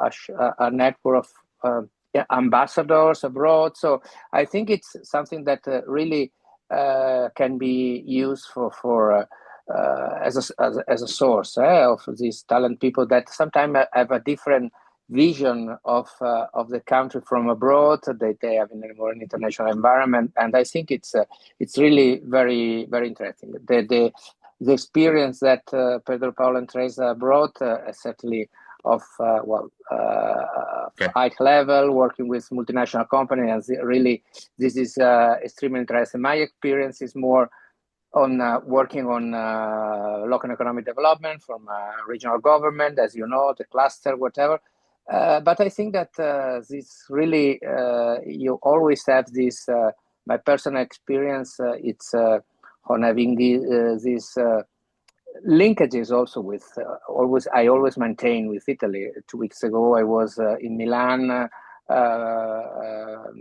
a network of ambassadors abroad. So I think it's something that really can be used for as a source of these talent people that sometimes have a different vision of the country from abroad. They have in a more international environment, and I think it's really very, very interesting. The experience that Pedro, Paulo, and Teresa brought certainly of high level, working with multinational companies, really this is extremely interesting. My experience is more on working on local economic development from regional government, as you know, the cluster, whatever. But I think that this really, you always have this, my personal experience, it's on having these linkages also with, I always maintain with Italy. 2 weeks ago, I was in Milan,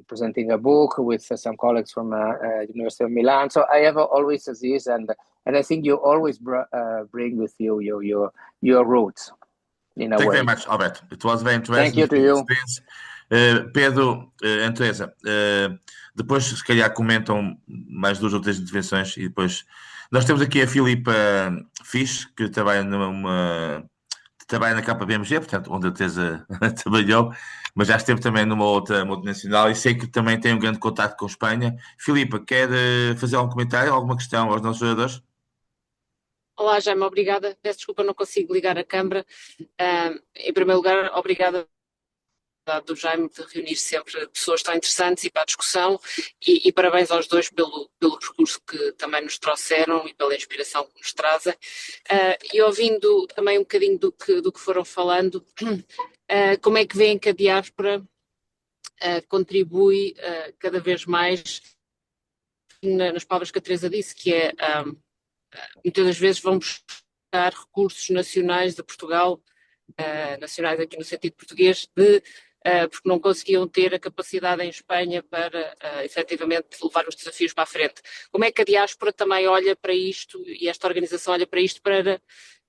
presenting a book with some colleagues from University of Milan. So I have always this, and I think you always bring with you your roots. in a Thank you way. very much, Alberto. It was very Thank interesting. you to you. Pedro, Teresa, depois se calhar comentam mais 2 ou 3 intervenções e depois nós temos aqui a Filipa Fisch, que trabalha na KPMG, portanto, onde a Teresa trabalhou, mas já esteve também numa outra multinacional e sei que também tem um grande contato com a Espanha. Filipa, quer fazer algum comentário, alguma questão aos nossos oradores? Olá, Jaime, obrigada. Peço desculpa, não consigo ligar a câmara. Em primeiro lugar, obrigada do Jaime de reunir sempre pessoas tão interessantes e para a discussão e parabéns aos dois pelo percurso que também nos trouxeram e pela inspiração que nos trazem. E ouvindo também um bocadinho do que foram falando, como é que veem que a diáspora contribui cada vez mais nas palavras que a Teresa disse, que é muitas das vezes vão buscar recursos nacionais de Portugal, nacionais aqui no sentido português, porque não conseguiam ter a capacidade em Espanha para efetivamente levar os desafios para a frente. Como é que a diáspora também olha para isto e esta organização olha para isto para,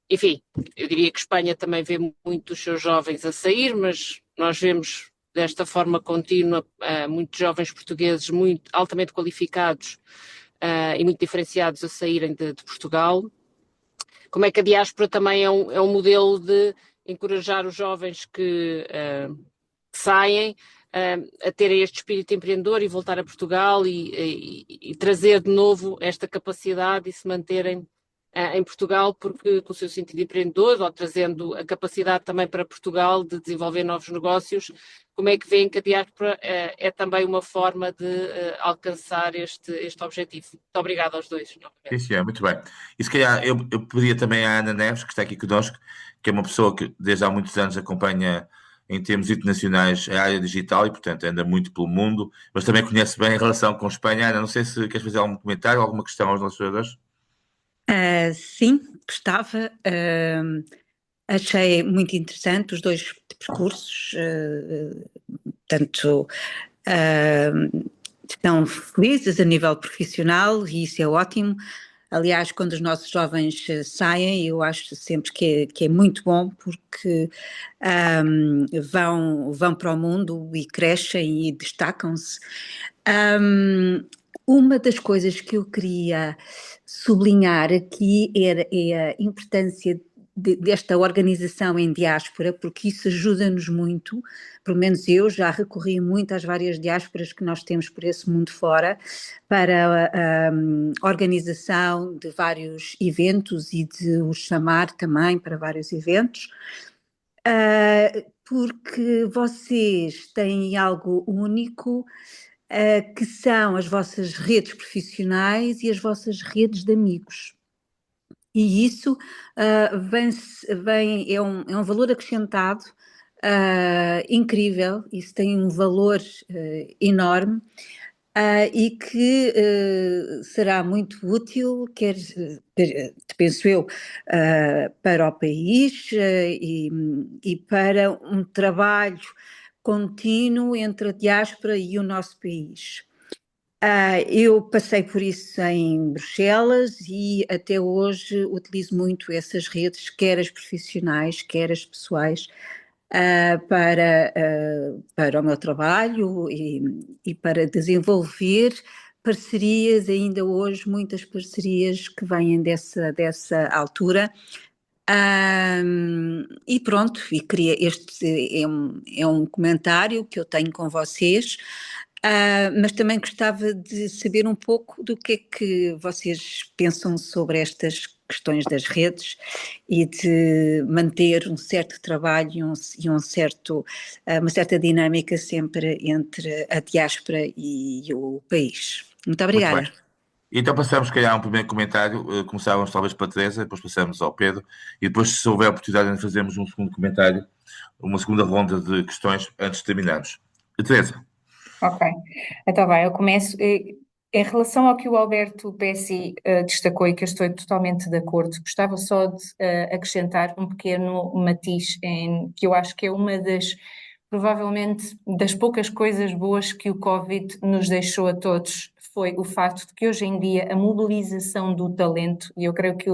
enfim, eu diria que Espanha também vê muito os seus jovens a sair, mas nós vemos desta forma contínua muitos jovens portugueses muito altamente qualificados e muito diferenciados a saírem de Portugal. Como é que a diáspora também é um modelo de encorajar os jovens que saem a terem este espírito empreendedor e voltar a Portugal e trazer de novo esta capacidade e se manterem em Portugal porque com o seu sentido empreendedor ou trazendo a capacidade também para Portugal de desenvolver novos negócios. Como é que veem que a diáspora é também uma forma de alcançar este objetivo? Muito obrigada aos dois. Sim, senhor, muito bem. E se calhar eu pediria também à Ana Neves, que está aqui connosco, que é uma pessoa que desde há muitos anos acompanha em termos internacionais a área digital e, portanto, anda muito pelo mundo, mas também conhece bem a relação com a Espanha. Ana, não sei se queres fazer algum comentário, alguma questão aos nossos jogadores? Sim, gostava. Achei muito interessante os dois percursos, tanto estão felizes a nível profissional e isso é ótimo. Aliás, quando os nossos jovens saem, eu acho sempre que é muito bom porque vão para o mundo e crescem e destacam-se. Uma das coisas que eu queria sublinhar aqui é a importância desta organização em diáspora, porque isso ajuda-nos muito, pelo menos eu já recorri muito às várias diásporas que nós temos por esse mundo fora, para a organização de vários eventos e de os chamar também para vários eventos, porque vocês têm algo único, que são as vossas redes profissionais e as vossas redes de amigos. E isso é um valor acrescentado incrível, isso tem um valor enorme e que será muito útil, penso eu, para o país e para um trabalho contínuo entre a diáspora e o nosso país. Eu passei por isso em Bruxelas e até hoje utilizo muito essas redes, quer as profissionais, quer as pessoais, para o meu trabalho e para desenvolver parcerias, ainda hoje muitas parcerias que vêm dessa altura. E pronto, e queria, este é um comentário que eu tenho com vocês, mas também gostava de saber um pouco do que é que vocês pensam sobre estas questões das redes e de manter um certo trabalho e uma certa dinâmica sempre entre a diáspora e o país. Muito obrigada. Muito bem. Então passamos, se calhar, a um primeiro comentário. Começávamos talvez para a Teresa, depois passamos ao Pedro e depois, se houver oportunidade, fazemos um segundo comentário, uma segunda ronda de questões antes de terminarmos. Teresa. Ok, então vai, eu começo. Em relação ao que o Alberto Pessi destacou e que eu estou totalmente de acordo, gostava só de acrescentar um pequeno matiz que eu acho que é uma provavelmente das poucas coisas boas que o Covid nos deixou a todos, foi o facto de que hoje em dia a mobilização do talento, e eu creio que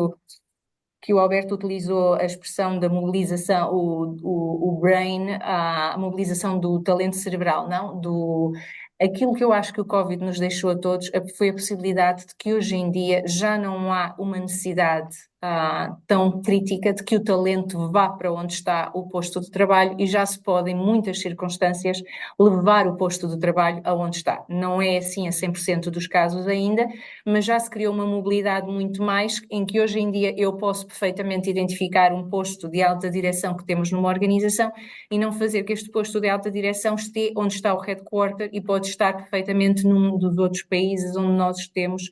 que o Alberto utilizou a expressão da mobilização, o brain, a mobilização do talento cerebral, não? Aquilo que eu acho que o Covid nos deixou a todos foi a possibilidade de que hoje em dia já não há uma necessidade tão crítica de que o talento vá para onde está o posto de trabalho e já se pode, em muitas circunstâncias, levar o posto de trabalho aonde está. Não é assim a 100% dos casos ainda, mas já se criou uma mobilidade muito mais, em que hoje em dia eu posso perfeitamente identificar um posto de alta direção que temos numa organização e não fazer que este posto de alta direção esteja onde está o headquarter e pode estar perfeitamente num dos outros países onde nós temos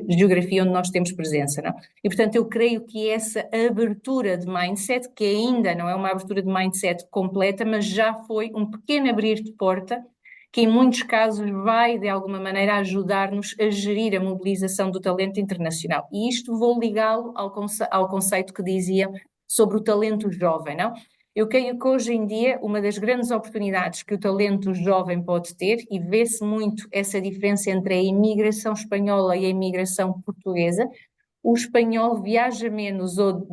geografia, onde nós temos presença, não? E, portanto, eu creio que essa abertura de mindset, que ainda não é uma abertura de mindset completa, mas já foi um pequeno abrir de porta, que em muitos casos vai, de alguma maneira, ajudar-nos a gerir a mobilização do talento internacional. E isto vou ligá-lo ao conceito que dizia sobre o talento jovem, não? Eu creio que hoje em dia uma das grandes oportunidades que o talento jovem pode ter, e vê-se muito essa diferença entre a imigração espanhola e a imigração portuguesa, o espanhol viaja menos ou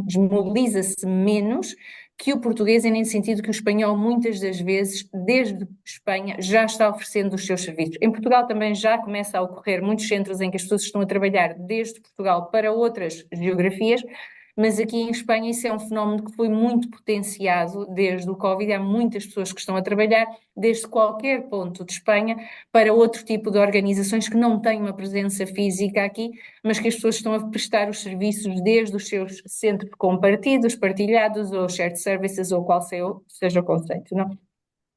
desmobiliza-se menos que o português, nesse sentido que o espanhol muitas das vezes, desde Espanha, já está oferecendo os seus serviços. Em Portugal também já começa a ocorrer muitos centros em que as pessoas estão a trabalhar desde Portugal para outras geografias, mas aqui em Espanha isso é um fenómeno que foi muito potenciado desde o Covid. Há muitas pessoas que estão a trabalhar desde qualquer ponto de Espanha para outro tipo de organizações que não têm uma presença física aqui, mas que as pessoas estão a prestar os serviços desde os seus centros compartidos, partilhados, ou shared services, ou qual seja o conceito, não?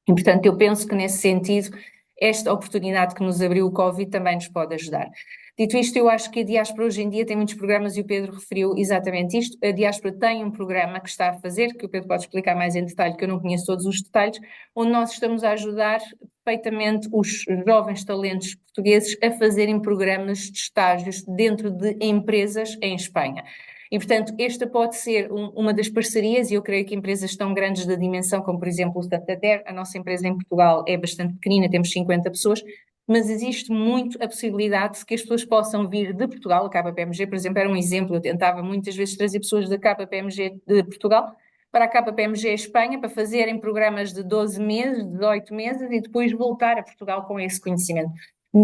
E, portanto, eu penso que nesse sentido, esta oportunidade que nos abriu o Covid também nos pode ajudar. Dito isto, eu acho que a diáspora hoje em dia tem muitos programas e o Pedro referiu exatamente isto. A diáspora tem um programa que está a fazer, que o Pedro pode explicar mais em detalhe, que eu não conheço todos os detalhes, onde nós estamos a ajudar perfeitamente os jovens talentos portugueses a fazerem programas de estágios dentro de empresas em Espanha. E, portanto, esta pode ser uma das parcerias, e eu creio que empresas tão grandes da dimensão, como por exemplo o Santander, a nossa empresa em Portugal é bastante pequenina, temos 50 pessoas, mas existe muito a possibilidade de que as pessoas possam vir de Portugal. A KPMG, por exemplo, era um exemplo. Eu tentava muitas vezes trazer pessoas da KPMG de Portugal para a KPMG Espanha para fazerem programas de 12 meses, 18 meses e depois voltar a Portugal com esse conhecimento.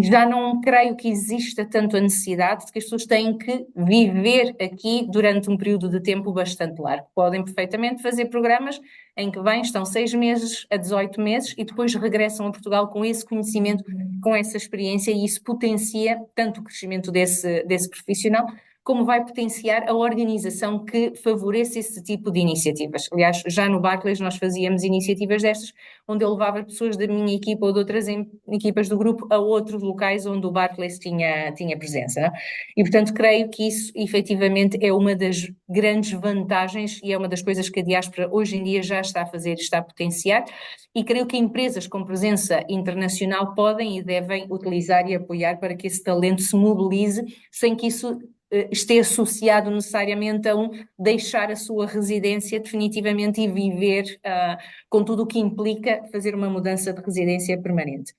Já não creio que exista tanto a necessidade de que as pessoas têm que viver aqui durante um período de tempo bastante largo. Podem perfeitamente fazer programas em que vêm, estão 6 meses a 18 meses e depois regressam a Portugal com esse conhecimento, com essa experiência, e isso potencia tanto o crescimento desse profissional, como vai potenciar a organização que favoreça esse tipo de iniciativas. Aliás, já no Barclays nós fazíamos iniciativas destas, onde eu levava pessoas da minha equipa ou de outras equipas do grupo a outros locais onde o Barclays tinha presença, não? E, portanto, creio que isso, efetivamente, é uma das grandes vantagens e é uma das coisas que a diáspora hoje em dia já está a fazer, está a potenciar, e creio que empresas com presença internacional podem e devem utilizar e apoiar para que esse talento se mobilize, sem que isso esteja associado necessariamente a deixar a sua residência definitivamente e viver com tudo o que implica fazer uma mudança de residência permanente.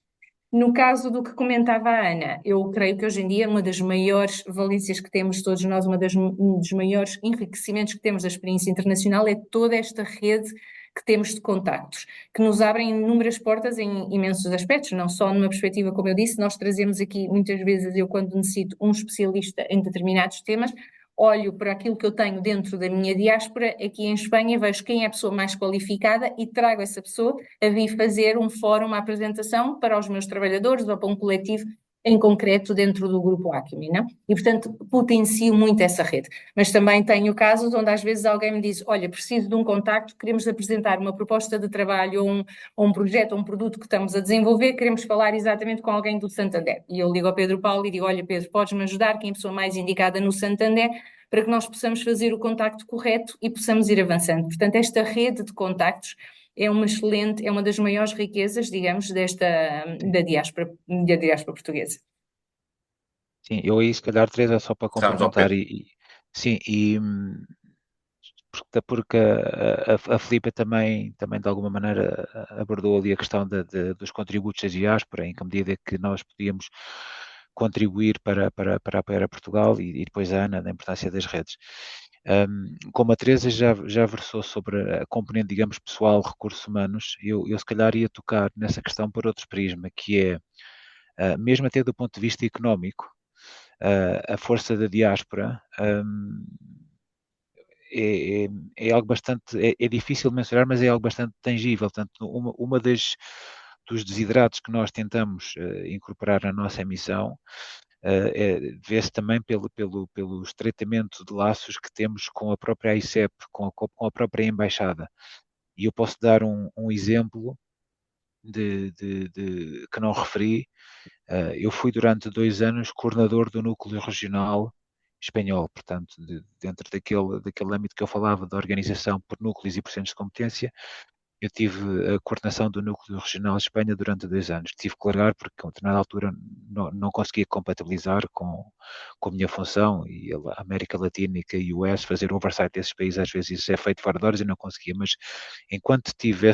No caso do que comentava a Ana, eu creio que hoje em dia uma das maiores valências que temos todos nós, um dos maiores enriquecimentos que temos da experiência internacional é toda esta rede que temos de contactos, que nos abrem inúmeras portas em imensos aspectos, não só numa perspectiva, como eu disse, nós trazemos aqui muitas vezes, eu quando necessito um especialista em determinados temas, olho para aquilo que eu tenho dentro da minha diáspora aqui em Espanha, vejo quem é a pessoa mais qualificada e trago essa pessoa a vir fazer um fórum, uma apresentação para os meus trabalhadores ou para um coletivo em concreto dentro do grupo Acme, não? E, portanto, potencio muito essa rede. Mas também tenho casos onde às vezes alguém me diz, olha, preciso de um contacto, queremos apresentar uma proposta de trabalho ou um projeto ou um produto que estamos a desenvolver, queremos falar exatamente com alguém do Santander. E eu ligo ao Pedro Paulo e digo, olha Pedro, podes-me ajudar, quem é a pessoa mais indicada no Santander, para que nós possamos fazer o contacto correto e possamos ir avançando. Portanto, esta rede de contactos é uma das maiores riquezas, digamos, da diáspora portuguesa. Sim, eu aí se calhar, Teresa, só para complementar, sim, porque a Filipa também de alguma maneira abordou ali a questão dos contributos da diáspora, em que medida que nós podíamos contribuir para apoiar a Portugal e depois a Ana, da importância das redes. Como a Teresa já versou sobre a componente, digamos, pessoal, recursos humanos, eu se calhar ia tocar nessa questão por outro prisma, que é, mesmo até do ponto de vista económico, a força da diáspora é algo bastante, é difícil de mensurar, mas é algo bastante tangível. Portanto, uma dos desideratos que nós tentamos incorporar na nossa missão vê-se também pelo estreitamento de laços que temos com a própria AICEP, com a própria Embaixada. E eu posso dar um exemplo que não referi. Eu fui durante 2 anos coordenador do núcleo regional espanhol, portanto, dentro daquele âmbito que eu falava da organização por núcleos e por centros de competência. Eu tive a coordenação do núcleo regional de Espanha durante 2 anos. Tive que largar porque, a determinada altura, não conseguia compatibilizar com a minha função, e a América Latina e a US, fazer oversight desses países, às vezes isso é feito fora de horas e não conseguia, mas enquanto tive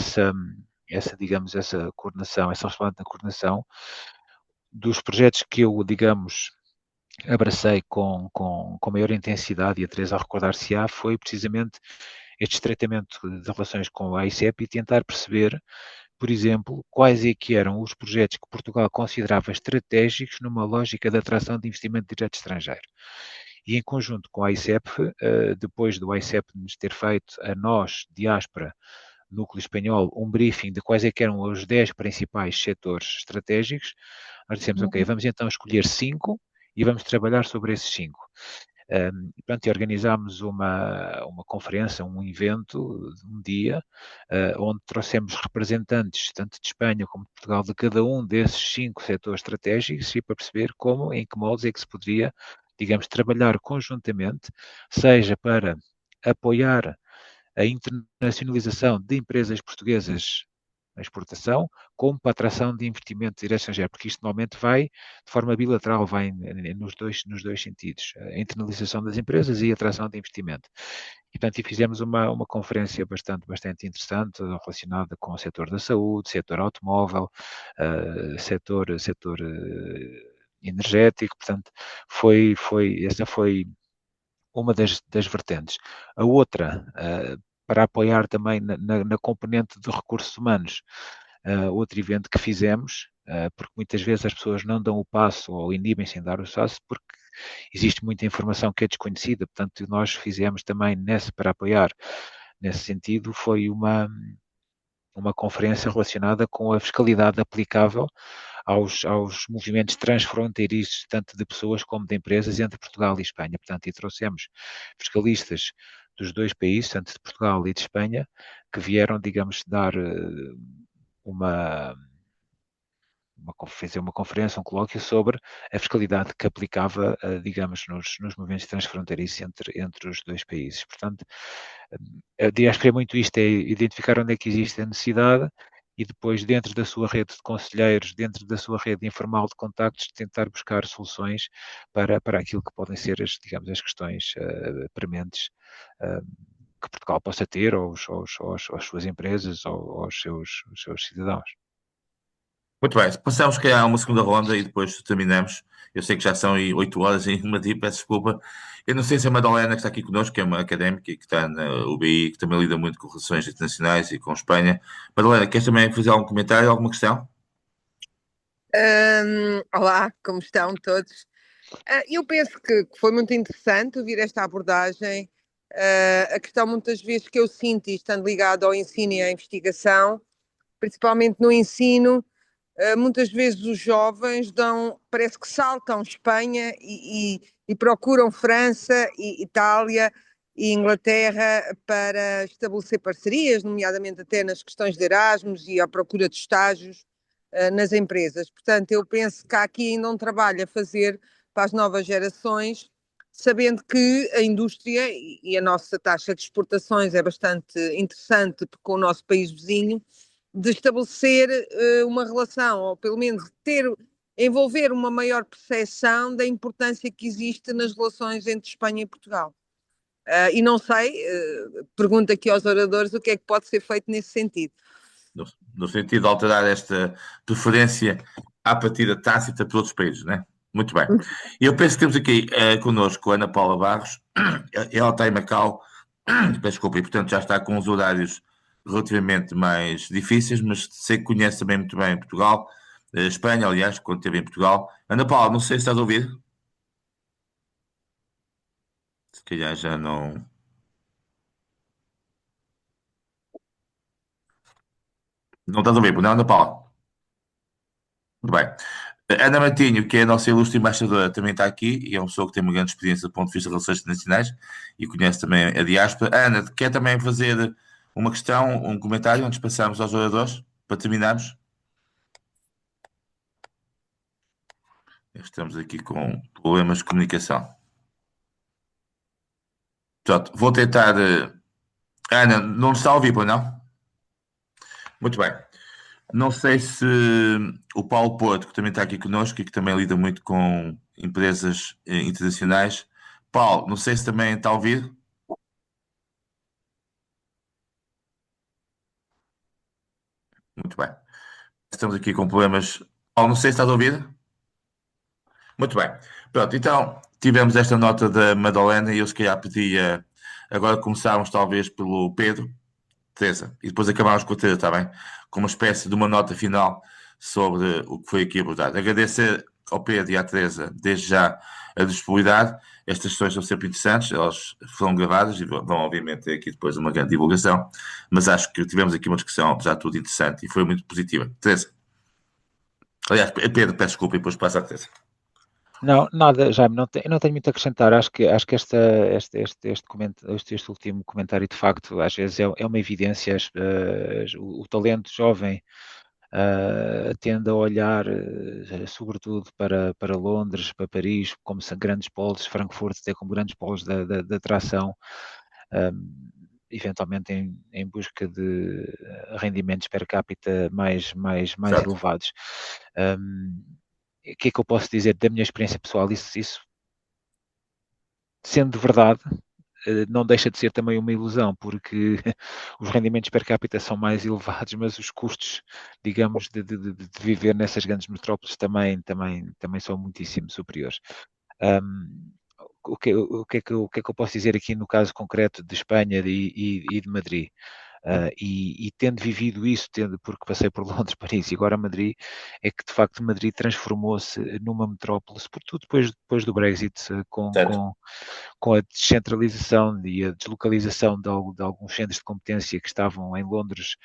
digamos, essa coordenação, essa responsabilidade na coordenação, dos projetos que eu, digamos, abracei com maior intensidade, e a Teresa a recordar-se-á, foi precisamente este estreitamento de relações com a AICEP e tentar perceber, por exemplo, quais é que eram os projetos que Portugal considerava estratégicos numa lógica de atração de investimento direto estrangeiro. E em conjunto com a AICEP, depois do AICEP nos ter feito a nós, diáspora, núcleo espanhol, um briefing de quais é que eram os 10 principais setores estratégicos, nós dissemos, ok, vamos então escolher 5 e vamos trabalhar sobre esses 5. E organizámos uma conferência, um evento, um dia, onde trouxemos representantes, tanto de Espanha como de Portugal, de cada um desses 5 setores estratégicos, e para perceber como, em que moldes é que se poderia, digamos, trabalhar conjuntamente, seja para apoiar a internacionalização de empresas portuguesas na exportação, como para a atração de investimento direto estrangeiro, porque isto normalmente vai de forma bilateral, vai nos dois sentidos, a internalização das empresas e a atração de investimento. E, portanto, fizemos uma conferência bastante interessante, relacionada com o setor da saúde, setor automóvel, setor energético. Portanto, essa foi uma das vertentes. A outra, para apoiar também na componente de recursos humanos, outro evento que fizemos, porque muitas vezes as pessoas não dão o passo ou inibem-se em dar o passo porque existe muita informação que é desconhecida. Portanto, nós fizemos também para apoiar nesse sentido, foi uma conferência relacionada com a fiscalidade aplicável aos movimentos transfronteiriços, tanto de pessoas como de empresas, entre Portugal e Espanha. Portanto, e trouxemos fiscalistas dos 2 países, tanto de Portugal e de Espanha, que vieram, digamos, dar fazer uma conferência, um colóquio sobre a fiscalidade que aplicava, digamos, nos movimentos transfronteiriços entre os 2 países. Portanto, a diáspora é muito isto, é identificar onde é que existe a necessidade e depois, dentro da sua rede de conselheiros, dentro da sua rede informal de contactos, tentar buscar soluções para aquilo que podem ser, digamos, as questões prementes que Portugal possa ter, às suas empresas, ou aos seus cidadãos. Muito bem, passamos se calhar a uma segunda ronda e depois terminamos. Eu sei que já são 8 horas e uma dia, peço desculpa. Eu não sei se a Madalena, que está aqui connosco, que é uma académica e que está na UBI, que também lida muito com relações internacionais e com Espanha. Madalena, queres também fazer algum comentário, alguma questão? Olá, como estão todos? Eu penso que foi muito interessante ouvir esta abordagem. A questão muitas vezes que eu sinto, e estando ligado ao ensino e à investigação, principalmente no ensino, muitas vezes os jovens parece que saltam Espanha e procuram França, e Itália e Inglaterra para estabelecer parcerias, nomeadamente até nas questões de Erasmus e à procura de estágios nas empresas. Portanto, eu penso que há aqui ainda um trabalho a fazer para as novas gerações, sabendo que a indústria e a nossa taxa de exportações é bastante interessante com o nosso país vizinho, de estabelecer uma relação, ou pelo menos envolver uma maior percepção da importância que existe nas relações entre Espanha e Portugal. E não sei, pergunto aqui aos oradores o que é que pode ser feito nesse sentido. No sentido de alterar esta preferência à partida tácita por outros países, não é? Muito bem. Eu penso que temos aqui connosco a Ana Paula Barros. Ela está em Macau, peço desculpa, e portanto já está com os horários relativamente mais difíceis, mas sei que conhece também muito bem Portugal, Espanha, aliás, quando esteve em Portugal. Ana Paula, não sei se estás a ouvir. Se calhar já não. Não estás a ouvir, não, Ana Paula? Muito bem. Ana Matinho, que é a nossa ilustre embaixadora, também está aqui e é uma pessoa que tem uma grande experiência do ponto de vista de relações internacionais e conhece também a diáspora. Ana, quer também fazer uma questão, um comentário antes de passarmos aos oradores, para terminarmos? Estamos aqui com problemas de comunicação. Pronto, vou tentar. Ana, não está a ouvir, pois não? Muito bem. Não sei se o Paulo Porto, que também está aqui connosco e que também lida muito com empresas internacionais. Paulo, não sei se também está a ouvir. Muito bem. Estamos aqui com problemas. Paulo, não sei se estás a ouvir. Muito bem. Pronto, então tivemos esta nota da Madalena e eu se calhar pedia. Agora começávamos talvez pelo Pedro, Teresa, e depois acabámos com a Teresa, está bem? Com uma espécie de uma nota final sobre o que foi aqui abordado. Agradecer ao Pedro e à Teresa, desde já, a disponibilidade. Estas sessões são sempre interessantes, elas foram gravadas e vão, obviamente, ter aqui depois uma grande divulgação, mas acho que tivemos aqui uma discussão, apesar de tudo, interessante e foi muito positiva. Teresa. Aliás, Pedro, peço desculpa e depois passo à Teresa. Não, nada, Jaime, não tenho muito a acrescentar. Acho que este último comentário, de facto, às vezes é uma evidência. O talento jovem tende a olhar, sobretudo, para Londres, para Paris, como são grandes polos, Frankfurt, até como grandes polos da atração, eventualmente em busca de rendimentos per capita mais elevados. O que é que eu posso dizer da minha experiência pessoal? Isso sendo verdade, não deixa de ser também uma ilusão, porque os rendimentos per capita são mais elevados, mas os custos, digamos, de viver nessas grandes metrópoles também são muitíssimo superiores. O que é que eu posso dizer aqui no caso concreto de Espanha e de Madrid? E tendo vivido isso, porque passei por Londres, Paris e agora Madrid, é que de facto Madrid transformou-se numa metrópole, sobretudo depois do Brexit, com a descentralização e a deslocalização de alguns centros de competência que estavam em Londres.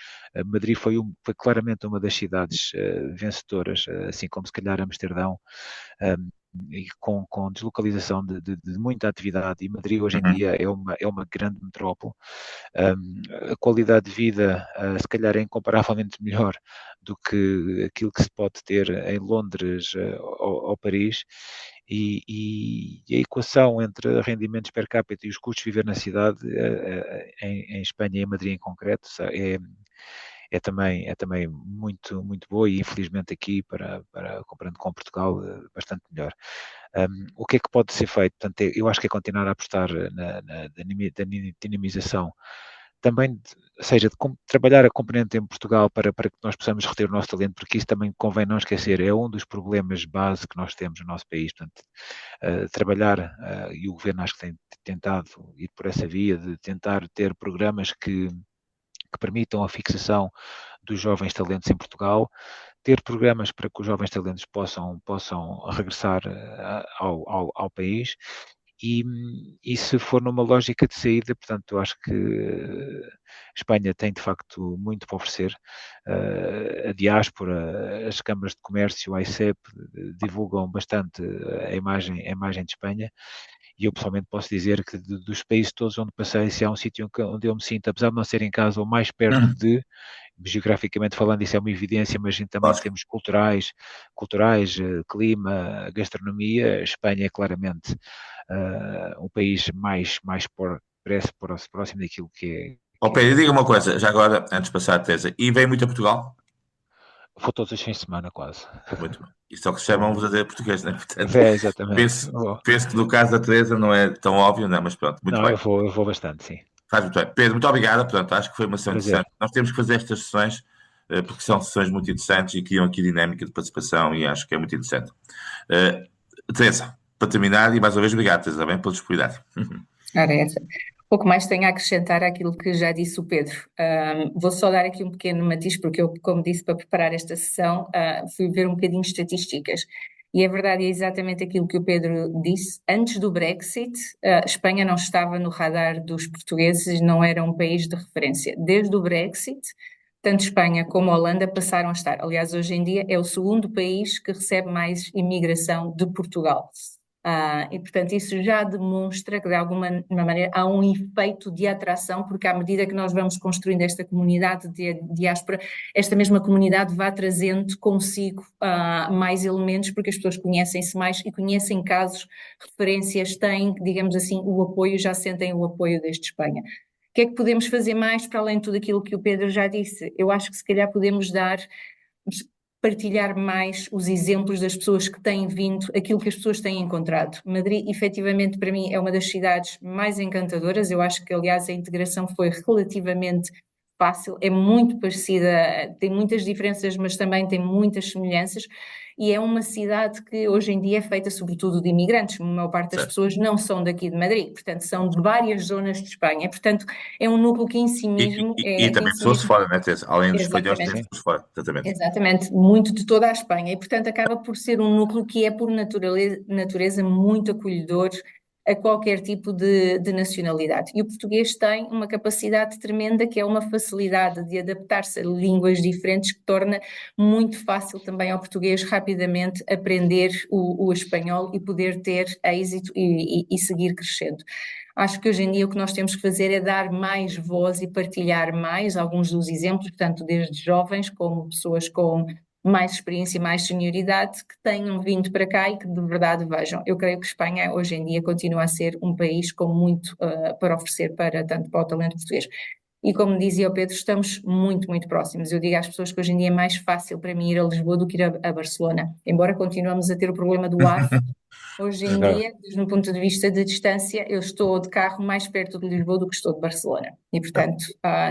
Madrid foi claramente uma das cidades vencedoras, assim como se calhar Amsterdão, e com deslocalização de muita atividade, e Madrid hoje em dia é uma grande metrópole. A qualidade de vida se calhar é incomparavelmente melhor do que aquilo que se pode ter em Londres ou Paris, e a equação entre rendimentos per capita e os custos de viver na cidade, em Espanha e em Madrid em concreto, é também muito boa, e infelizmente aqui, comparando com Portugal, bastante melhor. O que é que pode ser feito? Portanto, eu acho que é continuar a apostar na dinamização, também, seja de trabalhar a componente em Portugal para que nós possamos reter o nosso talento, porque isso também convém não esquecer, é um dos problemas base que nós temos no nosso país. Portanto, trabalhar, e o governo acho que tem tentado ir por essa via, de tentar ter programas que permitam a fixação dos jovens talentos em Portugal, ter programas para que os jovens talentos possam regressar ao país, e se for numa lógica de saída, portanto, eu acho que a Espanha tem de facto muito para oferecer. A diáspora, as câmaras de comércio, a ICEP, divulgam bastante a imagem de Espanha. E eu pessoalmente posso dizer que dos países todos onde passei, se há um sítio onde eu me sinto, apesar de não ser em casa, ou mais perto de, geograficamente falando, isso é uma evidência, mas também em termos culturais, clima, gastronomia, a Espanha é claramente um país mais próximo daquilo que é. Pedro, diga uma coisa, já agora, antes de passar a Teresa, e vem muito a Portugal? Vou todos os fins de semana, quase. Muito bem. Isto é o que se chama um verdadeiro português, não é? Portanto, exatamente. Penso que no caso da Teresa não é tão óbvio, não é? Mas pronto, muito bem. Eu vou bastante, sim. Faz muito bem. Pedro, muito obrigado. Portanto, acho que foi uma sessão Prazer. interessante. Nós temos que fazer estas sessões, porque são sessões muito interessantes e criam aqui dinâmica de participação, e acho que é muito interessante. Teresa, para terminar, e mais uma vez, obrigado, Teresa, bem, pela disponibilidade. Ora, essa. Pouco mais tenho a acrescentar àquilo que já disse o Pedro. Vou só dar aqui um pequeno matiz, porque eu, como disse, para preparar esta sessão, fui ver um bocadinho de estatísticas. E a verdade é exatamente aquilo que o Pedro disse. Antes do Brexit, a Espanha não estava no radar dos portugueses, não era um país de referência. Desde o Brexit, tanto Espanha como a Holanda passaram a estar. Aliás, hoje em dia é o segundo país que recebe mais imigração de Portugal. E, portanto, isso já demonstra que, de alguma maneira, há um efeito de atração, porque à medida que nós vamos construindo esta comunidade de diáspora, esta mesma comunidade vai trazendo consigo mais elementos, porque as pessoas conhecem-se mais e conhecem casos, referências, têm, digamos assim, o apoio, já sentem o apoio desde Espanha. O que é que podemos fazer mais para além de tudo aquilo que o Pedro já disse? Eu acho que se calhar podemos partilhar mais os exemplos das pessoas que têm vindo, aquilo que as pessoas têm encontrado. Madrid, efetivamente, para mim, é uma das cidades mais encantadoras. Eu acho que, aliás, a integração foi relativamente fácil, é muito parecida, tem muitas diferenças, mas também tem muitas semelhanças. E é uma cidade que hoje em dia é feita sobretudo de imigrantes. A maior parte das Certo. pessoas não são daqui de Madrid, portanto, são de várias zonas de Espanha. Portanto, é um núcleo que em si mesmo E também pessoas de fora, né, Teresa? Além dos espanhóis, tem Exatamente. pessoas de fora, exatamente. Exatamente, muito de toda a Espanha, e portanto acaba por ser um núcleo que é por natureza muito acolhedor a qualquer tipo de nacionalidade. E o português tem uma capacidade tremenda, que é uma facilidade de adaptar-se a línguas diferentes, que torna muito fácil também ao português rapidamente aprender o espanhol e poder ter êxito e seguir crescendo. Acho que hoje em dia o que nós temos que fazer é dar mais voz e partilhar mais alguns dos exemplos, tanto desde jovens como pessoas com mais experiência e mais senioridade, que tenham vindo para cá e que de verdade vejam. Eu creio que Espanha hoje em dia continua a ser um país com muito para oferecer tanto para o talento português. E como dizia o Pedro, estamos muito, muito próximos. Eu digo às pessoas que hoje em dia é mais fácil para mim ir a Lisboa do que ir a Barcelona, embora continuamos a ter o problema do AVE. Hoje em dia, desde um ponto de vista de distância, eu estou de carro mais perto de Lisboa do que estou de Barcelona. E, portanto,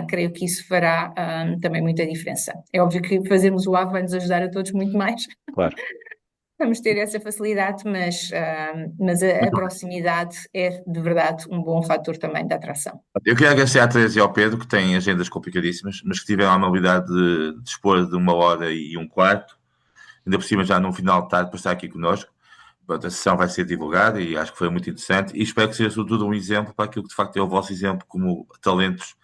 creio que isso fará também muita diferença. É óbvio que fazermos o AVE vai nos ajudar a todos muito mais. Claro. Vamos ter essa facilidade, mas a proximidade é, de verdade, um bom fator também de atração. Eu queria agradecer à Teresa e ao Pedro, que têm agendas complicadíssimas, mas que tiveram a amabilidade de dispor de 1h15, ainda por cima já no final de tarde, para estar aqui connosco. Pronto, a sessão vai ser divulgada e acho que foi muito interessante e espero que seja sobretudo um exemplo para aquilo que de facto é o vosso exemplo como talentos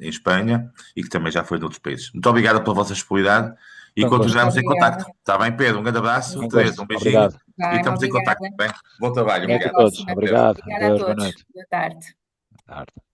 em Espanha e que também já foi noutros países. Muito obrigado pela vossa disponibilidade e continuamos em contacto. Está bem, Pedro? Um grande abraço. Teresa, um beijinho. Obrigado. E estamos em contacto. Bem? Bom trabalho. Até a Obrigado. todos. Obrigado. Obrigada a Adeus, boa todos. noite. Boa tarde. Boa tarde.